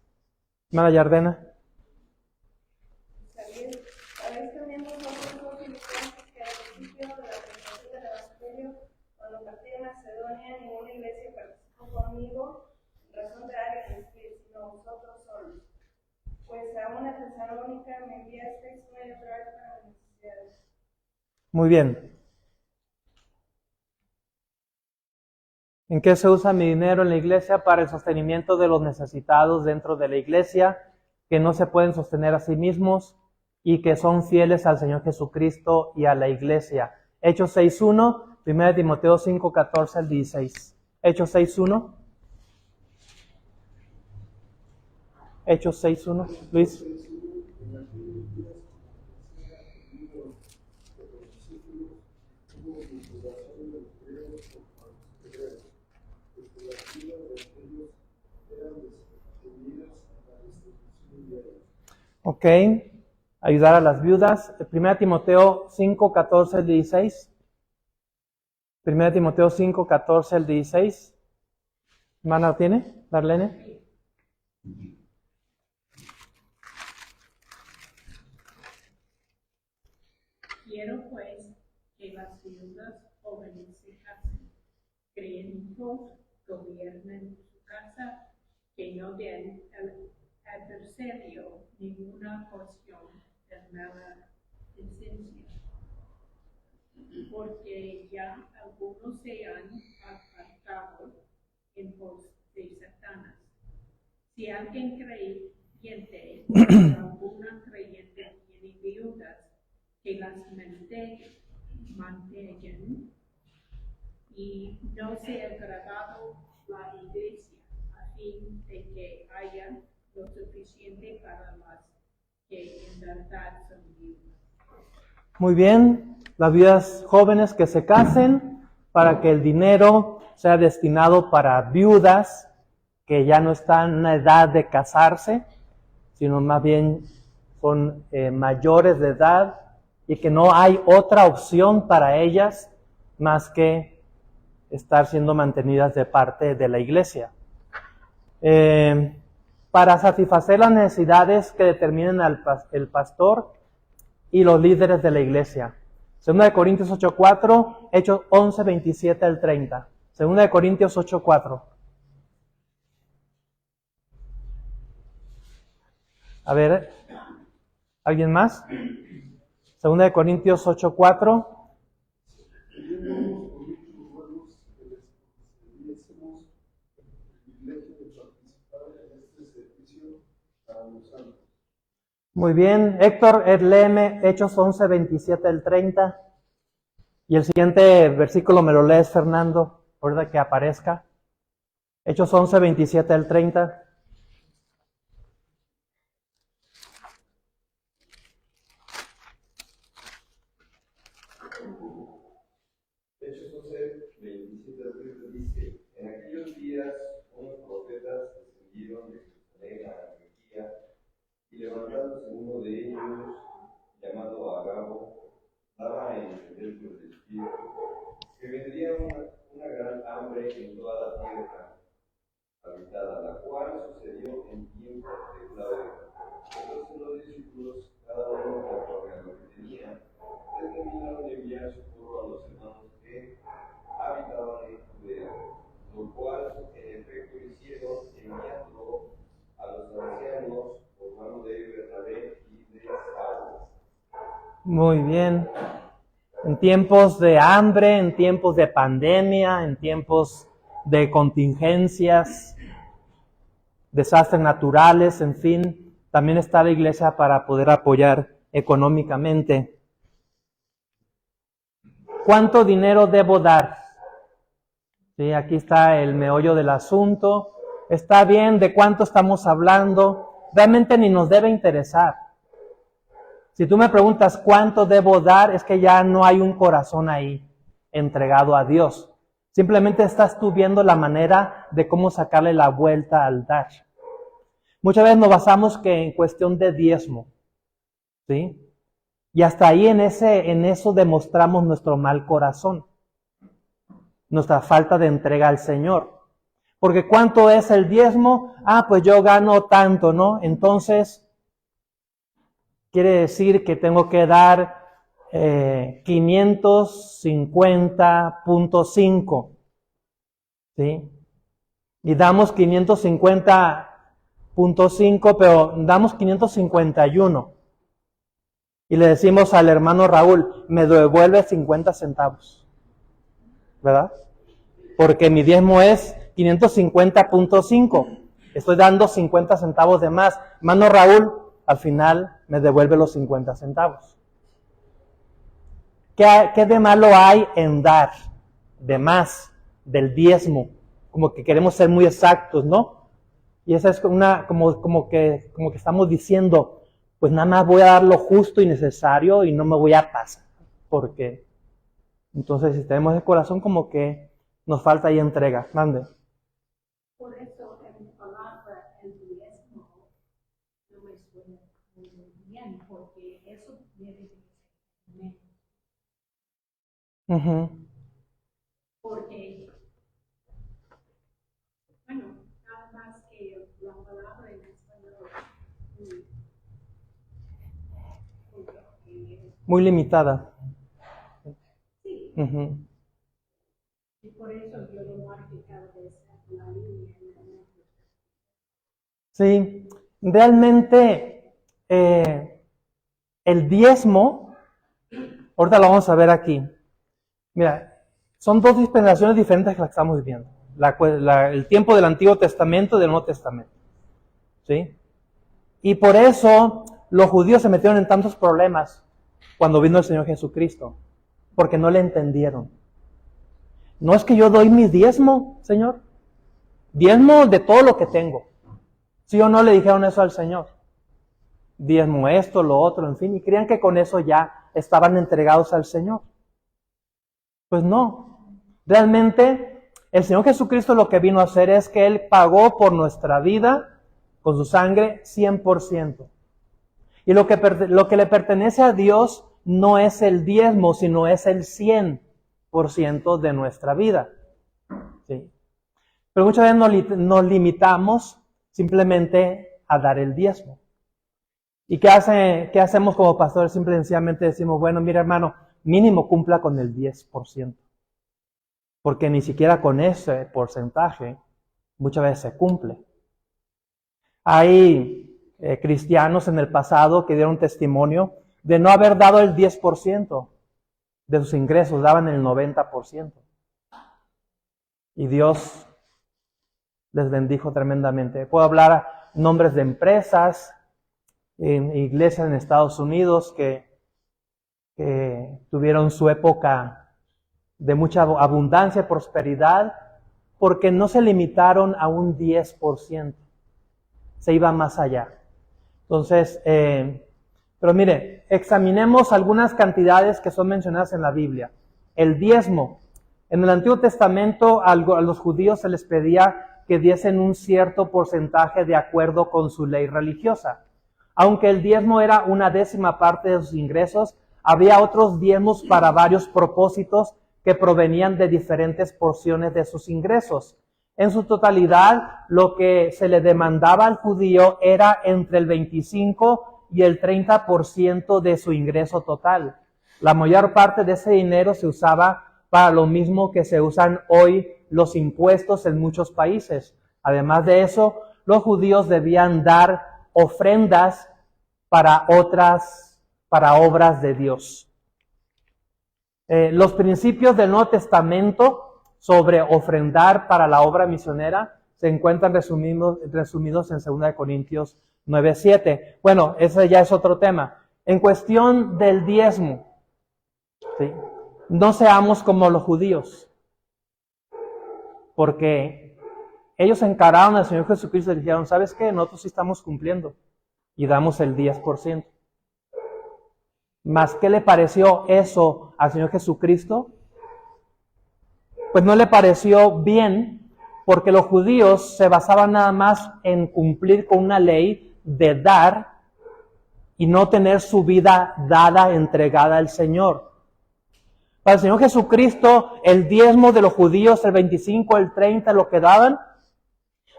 Hermana Yardena. Sabéis también vosotros, los filipenses, que al principio de la predicación del Evangelio, cuando partí de Macedonia, ninguna iglesia conmigo, razón dará que escribir, sino vosotros solos. Pues a una Tesalónica me enviasteis una y otra vez para mis necesidades. Muy bien. ¿En qué se usa mi dinero en la iglesia? Para el sostenimiento de los necesitados dentro de la iglesia, que no se pueden sostener a sí mismos y que son fieles al Señor Jesucristo y a la iglesia. Hechos 6.1, 1 Timoteo 5.14 al 16. Hechos 6.1. Hechos 6.1. Luis. Ok, ayudar a las viudas. 1 Timoteo 5.14 al 16. 1 Timoteo 5.14 al 16. ¿Hermana lo tiene? Darlene. Quiero pues que las viudas jóvenes se casen, creyendo gobiernen su casa, que no den al adversario ninguna porción de mala licencia. Porque ya algunos se han apartado en pos de Satanás. Si alguien creyente, alguna creyente tiene viudas, que las mantengan y no sea agravado la iglesia, a fin de que haya lo suficiente para las que en verdad son viudas. Muy bien, las viudas jóvenes que se casen para que el dinero sea destinado para viudas que ya no están en una edad de casarse, sino más bien son mayores de edad y que no hay otra opción para ellas más que estar siendo mantenidas de parte de la iglesia. Para satisfacer las necesidades que determinen el pastor y los líderes de la iglesia. 2 Corintios 8.4, Hechos 11.27 al 30. 2 Corintios 8.4. A ver, ¿alguien más? 2 Corintios 8.4. Muy bien, Héctor, léeme Hechos 11.27 al 30. Y el siguiente versículo me lo lees, Fernando, ahorita que aparezca. Hechos 11.27 al 30. Hechos 11:27 al 30 dice: En aquellos días unos profetas descendieron de Jerusalén a Antioquía, y levantándose uno de ellos, llamado Agabo, daba a entender por el Espíritu que vendría una gran hambre en toda la tierra habitada, la cual sucedió en tiempos de Claudio. Entonces los discípulos, cada uno conforme a lo que tenía, determinaron enviar socorro a los hermanos que habitaban en Judea, lo cual en efecto hicieron, enviando a los ancianos por mano de Bernabé y de Saulo. Muy bien. En tiempos de hambre, en tiempos de pandemia, en tiempos de contingencias, desastres naturales, en fin, también está la iglesia para poder apoyar económicamente. ¿Cuánto dinero debo dar? Sí, aquí está el meollo del asunto. Está bien, ¿de cuánto estamos hablando? Realmente ni nos debe interesar. Si tú me preguntas cuánto debo dar, es que ya no hay un corazón ahí entregado a Dios. Simplemente estás tú viendo la manera de cómo sacarle la vuelta al dar. Muchas veces nos basamos que en cuestión de diezmo, ¿sí? Y hasta ahí en eso demostramos nuestro mal corazón, nuestra falta de entrega al Señor. Porque ¿cuánto es el diezmo? Pues yo gano tanto, ¿no? Entonces quiere decir que tengo que dar 550.5, ¿sí? y damos 550.5, pero damos 551. Y le decimos al hermano Raúl, me devuelve 50 centavos. ¿Verdad? Porque mi diezmo es 550.5. Estoy dando 50 centavos de más. Hermano Raúl, al final me devuelve los 50 centavos. ¿Qué de malo hay en dar de más del diezmo? Como que queremos ser muy exactos, ¿no? Y esa es como que estamos diciendo, pues nada más voy a dar lo justo y necesario y no me voy a pasar. Porque entonces si tenemos el corazón como que nos falta ahí entrega. Mande. Por eso en mi palabra, el diezmo, no me suena muy bien, porque eso debe de ser menos. Porque, bueno, nada más que la palabra en español Muy limitada. sí. Y por eso yo lo marqué cada vez la línea. Sí, realmente el diezmo, ahorita lo vamos a ver aquí. Mira, son dos dispensaciones diferentes que las estamos viviendo. El tiempo del Antiguo Testamento y del Nuevo Testamento. ¿Sí? Y por eso los judíos se metieron en tantos problemas cuando vino el Señor Jesucristo, porque no le entendieron. No es que yo doy mi diezmo, Señor. Diezmo de todo lo que tengo. ¿Sí o no le dijeron eso al Señor? Diezmo esto, lo otro, en fin, y creían que con eso ya estaban entregados al Señor. Pues no. Realmente, el Señor Jesucristo lo que vino a hacer es que Él pagó por nuestra vida, con su sangre, 100%. Y lo que le pertenece a Dios no es el diezmo, sino es el 100% de nuestra vida. ¿Sí? Pero muchas veces nos limitamos simplemente a dar el diezmo. ¿Y qué hacemos como pastores? Simple y sencillamente decimos, bueno, mira hermano, mínimo cumpla con el 10%. Porque ni siquiera con ese porcentaje muchas veces se cumple. Hay cristianos en el pasado que dieron testimonio de no haber dado el 10% de sus ingresos, daban el 90%. Y Dios les bendijo tremendamente. Puedo hablar nombres de empresas, en iglesias en Estados Unidos que tuvieron su época de mucha abundancia y prosperidad porque no se limitaron a un 10%. Se iba más allá. Entonces, pero mire, examinemos algunas cantidades que son mencionadas en la Biblia. El diezmo. En el Antiguo Testamento a los judíos se les pedía que diesen un cierto porcentaje de acuerdo con su ley religiosa. Aunque el diezmo era 1/10 parte de sus ingresos, había otros diezmos para varios propósitos que provenían de diferentes porciones de sus ingresos. En su totalidad, lo que se le demandaba al judío era entre el 25 y el 30% de su ingreso total. La mayor parte de ese dinero se usaba para lo mismo que se usan hoy los impuestos en muchos países. Además de eso, los judíos debían dar ofrendas para obras de Dios. Los principios del Nuevo Testamento sobre ofrendar para la obra misionera se encuentran resumidos en 2 Corintios 9:7. Bueno, ese ya es otro tema. En cuestión del diezmo, ¿sí? No seamos como los judíos, porque ellos encararon al Señor Jesucristo y dijeron, ¿sabes qué? Nosotros sí estamos cumpliendo y damos el 10%. ¿Mas qué le pareció eso al Señor Jesucristo? Pues no le pareció bien, porque los judíos se basaban nada más en cumplir con una ley de dar y no tener su vida dada, entregada al Señor. Para el Señor Jesucristo, el diezmo de los judíos, el 25, el 30, lo que daban,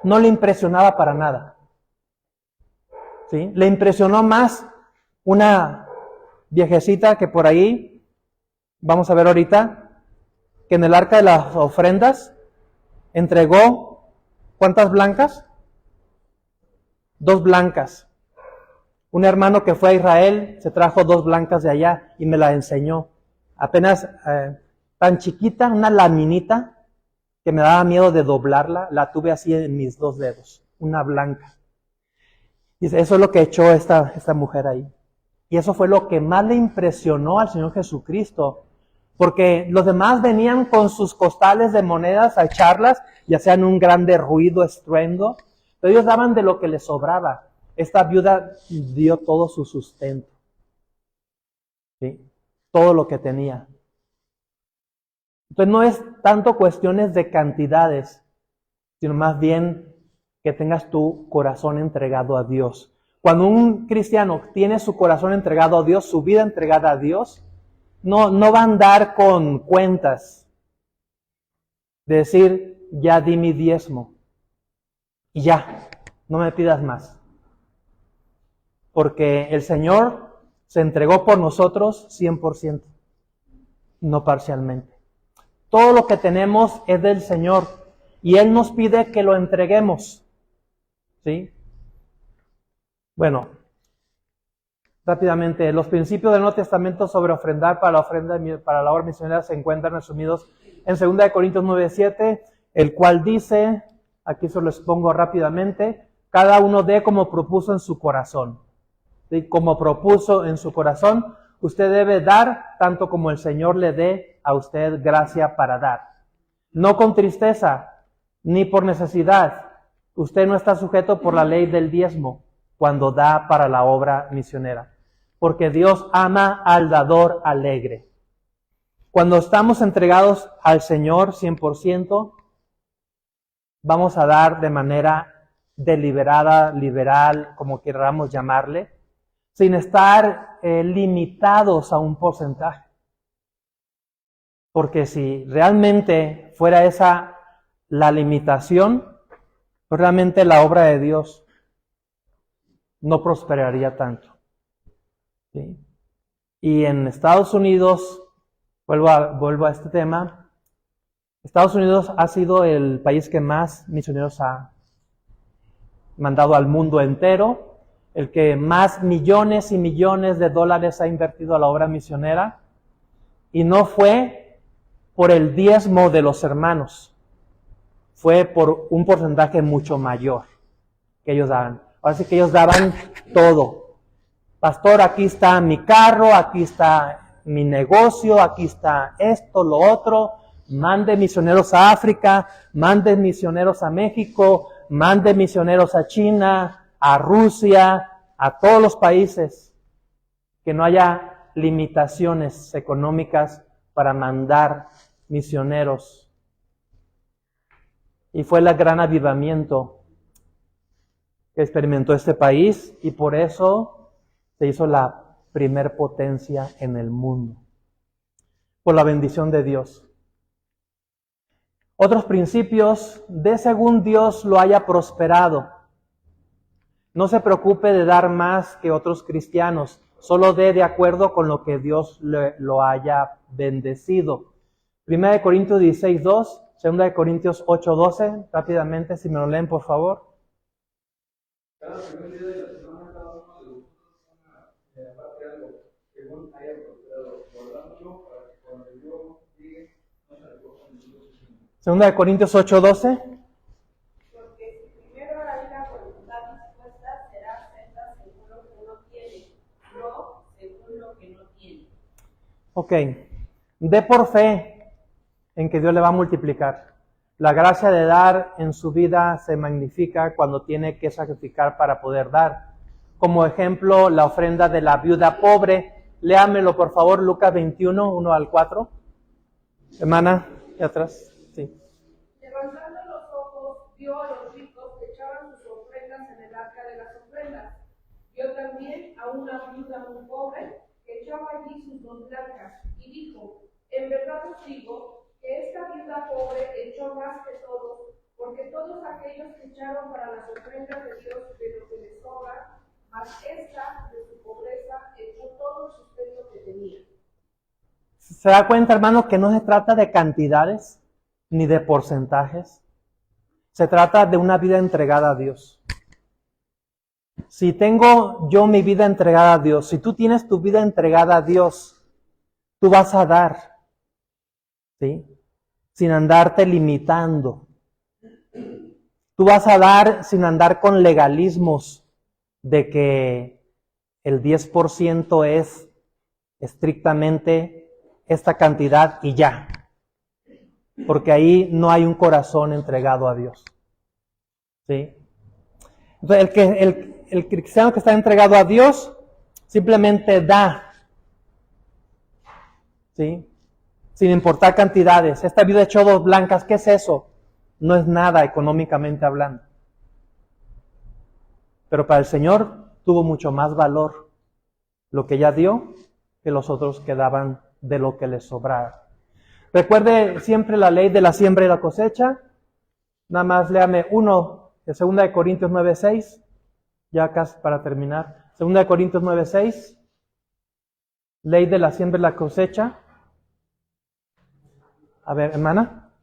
no le impresionaba para nada. ¿Sí? Le impresionó más una viejecita que por ahí, vamos a ver ahorita, que en el arca de las ofrendas entregó ¿Cuántas blancas? 2 blancas. Un hermano que fue a Israel se trajo 2 blancas de allá y me la enseñó. Apenas tan chiquita, una laminita, que me daba miedo de doblarla, la tuve así en mis 2 dedos, una blanca. Dice, eso es lo que echó esta mujer ahí. Y eso fue lo que más le impresionó al Señor Jesucristo, porque los demás venían con sus costales de monedas a echarlas y hacían un grande ruido, estruendo, pero ellos daban de lo que les sobraba. Esta viuda dio todo su sustento, ¿sí? Todo lo que tenía. Entonces no es tanto cuestiones de cantidades, sino más bien que tengas tu corazón entregado a Dios. Cuando un cristiano tiene su corazón entregado a Dios, su vida entregada a Dios, no va a andar con cuentas de decir, ya di mi diezmo y ya, no me pidas más. Porque el Señor se entregó por nosotros 100%, no parcialmente. Todo lo que tenemos es del Señor y Él nos pide que lo entreguemos. ¿Sí? Bueno, rápidamente, los principios del Nuevo Testamento sobre ofrendar para la obra misionera se encuentran resumidos en 2 Corintios 9:7, el cual dice, aquí se lo expongo rápidamente, cada uno dé como propuso en su corazón. ¿Sí? Como propuso en su corazón, usted debe dar tanto como el Señor le dé a usted gracia para dar. No con tristeza, ni por necesidad. Usted no está sujeto por la ley del diezmo cuando da para la obra misionera, porque Dios ama al dador alegre. Cuando estamos entregados al Señor 100%, vamos a dar de manera deliberada, liberal, como queramos llamarle, sin estar limitados a un porcentaje. Porque si realmente fuera esa la limitación, pues realmente la obra de Dios no prosperaría tanto. ¿Sí? Y en Estados Unidos, vuelvo a este tema, Estados Unidos ha sido el país que más misioneros ha mandado al mundo entero, el que más millones y millones de dólares ha invertido a la obra misionera, y no fue por el diezmo de los hermanos, fue por un porcentaje mucho mayor que ellos daban. Ahora sí que ellos daban todo. Pastor, aquí está mi carro, aquí está mi negocio, aquí está esto, lo otro. Mande misioneros a África, mande misioneros a México, mande misioneros a China, a Rusia, a todos los países. Que no haya limitaciones económicas para mandar misioneros. Y fue el gran avivamiento que experimentó este país y por eso se hizo la primer potencia en el mundo. Por la bendición de Dios. Otros principios, de según Dios lo haya prosperado. No se preocupe de dar más que otros cristianos, solo dé de acuerdo con lo que Dios lo haya bendecido. 1 Corintios 16:2, 2 Corintios 8:12, rápidamente, si me lo leen, por favor. Cada primer día de la semana, cada uno de vosotros aparte algo, según haya prosperado, guardándolo para que cuando yo llegue, no se recojan nosotros. 2 Corintios 8:12. Porque si primero hay la voluntad dispuesta, será acepta según lo que uno tiene, no según lo que no tiene. Ok, dé por fe en que Dios le va a multiplicar. La gracia de dar en su vida se magnifica cuando tiene que sacrificar para poder dar. Como ejemplo, la ofrenda de la viuda pobre. Léamelo, por favor, Lucas 21, 1-4. Hermana, de atrás. Sí. Levantando los ojos, vio a los ricos que echaban sus ofrendas en el arca de las ofrendas. Vio también a una viuda muy pobre que echaba allí sus 2 blancas, y dijo, en verdad os digo, que esta viuda pobre echó más que todos, porque todos aquellos que echaron para las ofrendas de Dios de lo que les sobra, mas esta de su pobreza echó todo el sustento que tenía. ¿Se da cuenta, hermano, que no se trata de cantidades ni de porcentajes? Se trata de una vida entregada a Dios. Si tengo yo mi vida entregada a Dios, si tú tienes tu vida entregada a Dios, tú vas a dar, ¿sí? Sin andarte limitando. Tú vas a dar sin andar con legalismos de que el 10% es estrictamente esta cantidad y ya. Porque ahí no hay un corazón entregado a Dios. ¿Sí? Entonces, el cristiano que está entregado a Dios simplemente da. ¿Sí? Sin importar cantidades. Esta viuda echó 2 blancas, ¿qué es eso? No es nada económicamente hablando. Pero para el Señor tuvo mucho más valor lo que ella dio que los otros que daban de lo que les sobrara. Recuerde siempre la ley de la siembra y la cosecha. Nada más léame uno de 2 Corintios 9:6. Ya casi para terminar. 2 Corintios 9:6. Ley de la siembra y la cosecha. A ver, hermana.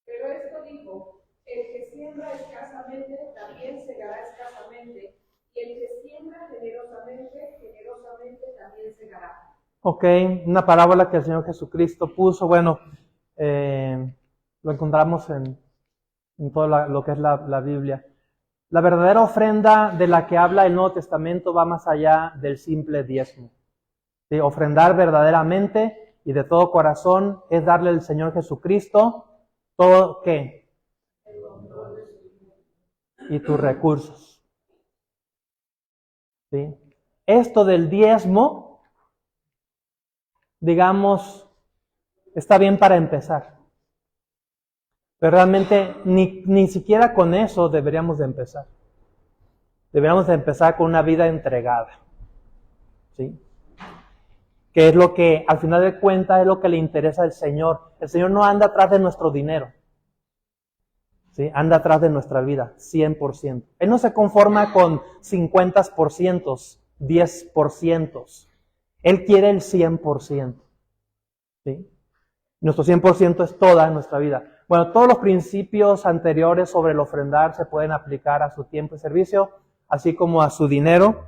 Pero esto dijo, el que siembra escasamente también segará escasamente, y el que siembra generosamente, generosamente también segará. Ok, una parábola que el Señor Jesucristo puso. Bueno, lo encontramos en todo lo que es la Biblia. La verdadera ofrenda de la que habla el Nuevo Testamento va más allá del simple diezmo. ¿Sí? Ofrendar verdaderamente y de todo corazón es darle al Señor Jesucristo todo, ¿qué? Y tus recursos. ¿Sí? Esto del diezmo, digamos, está bien para empezar. Pero realmente ni siquiera con eso deberíamos de empezar. Deberíamos de empezar con una vida entregada. ¿Sí? Que es lo que, al final de cuentas, es lo que le interesa al Señor. El Señor no anda atrás de nuestro dinero. ¿Sí? Anda atrás de nuestra vida, 100%. Él no se conforma con 50%, 10%. Él quiere el 100%. ¿Sí? Nuestro 100% es toda nuestra vida. Bueno, todos los principios anteriores sobre el ofrendar se pueden aplicar a su tiempo y servicio, así como a su dinero.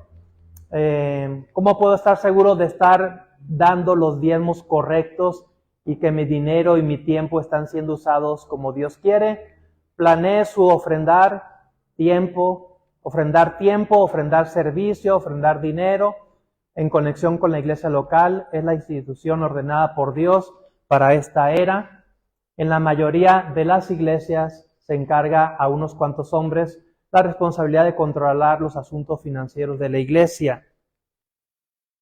¿Cómo puedo estar seguro de estar dando los diezmos correctos y que mi dinero y mi tiempo están siendo usados como Dios quiere? Planee su ofrendar tiempo, ofrendar servicio, ofrendar dinero en conexión con la iglesia local. Es la institución ordenada por Dios para esta era. En la mayoría de las iglesias se encarga a unos cuantos hombres la responsabilidad de controlar los asuntos financieros de la iglesia.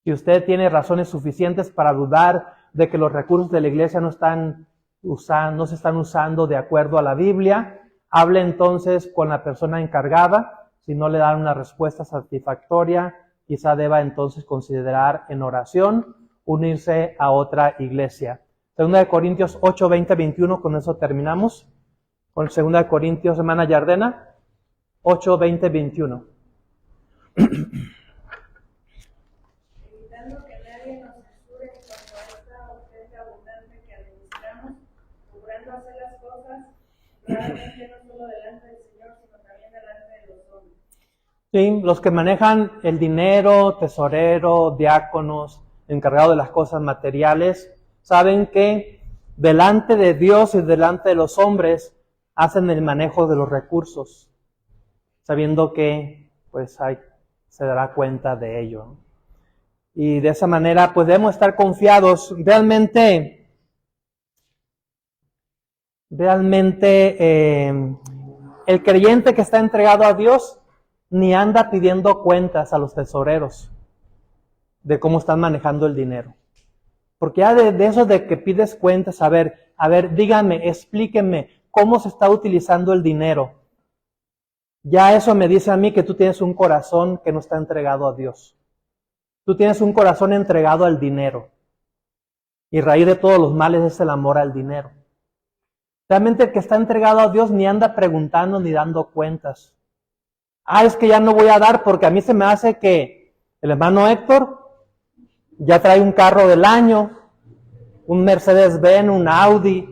Si usted tiene razones suficientes para dudar de que los recursos de la iglesia no se están usando de acuerdo a la Biblia, hable entonces con la persona encargada. Si no le dan una respuesta satisfactoria, quizá deba entonces considerar en oración unirse a otra iglesia. 2 Corintios 8, 20, 21, con eso terminamos. Con 2 Corintios, hermana Yardena, 8, 20, 21. Evitando que nadie nos censure en cuanto a esta ofrenda abundante que administramos, procurando hacer las cosas claramente no solo delante del Señor, sino también delante de los hombres. Sí, los que manejan el dinero, tesorero, diáconos, encargados de las cosas materiales, saben que delante de Dios y delante de los hombres hacen el manejo de los recursos, sabiendo que pues se dará cuenta de ello. Y de esa manera pues debemos estar confiados. Realmente el creyente que está entregado a Dios ni anda pidiendo cuentas a los tesoreros de cómo están manejando el dinero. Porque ya de eso de que pides cuentas, a ver, díganme, explíquenme cómo se está utilizando el dinero. Ya eso me dice a mí que tú tienes un corazón que no está entregado a Dios. Tú tienes un corazón entregado al dinero. Y raíz de todos los males es el amor al dinero. Realmente el que está entregado a Dios ni anda preguntando ni dando cuentas. Es que ya no voy a dar porque a mí se me hace que el hermano Héctor ya trae un carro del año, un Mercedes-Benz, un Audi.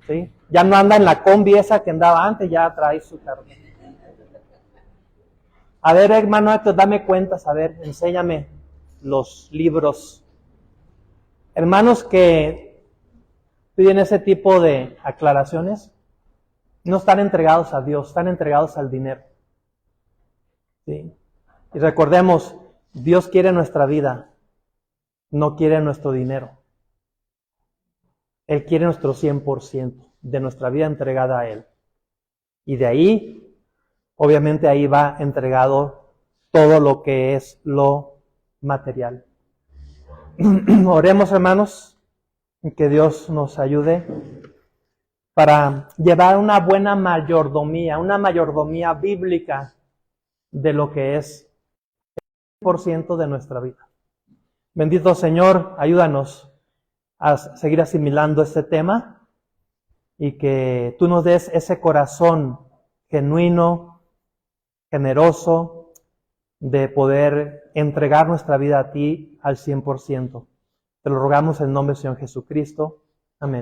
¿Sí? Ya no anda en la combi esa que andaba antes, ya trae su carro. A ver, hermano Héctor, dame cuentas, a ver, enséñame los libros. Hermanos que piden ese tipo de aclaraciones, no están entregados a Dios, están entregados al dinero. ¿Sí? Y recordemos, Dios quiere nuestra vida, no quiere nuestro dinero. Él quiere nuestro 100% de nuestra vida entregada a Él. Y de ahí, obviamente ahí va entregado todo lo que es lo material. Oremos, hermanos, que Dios nos ayude para llevar una buena mayordomía, una mayordomía bíblica de lo que es el 100% de nuestra vida. Bendito Señor, ayúdanos a seguir asimilando este tema y que tú nos des ese corazón genuino, generoso, de poder entregar nuestra vida a ti al 100%. Te lo rogamos en nombre del Señor Jesucristo. Amén.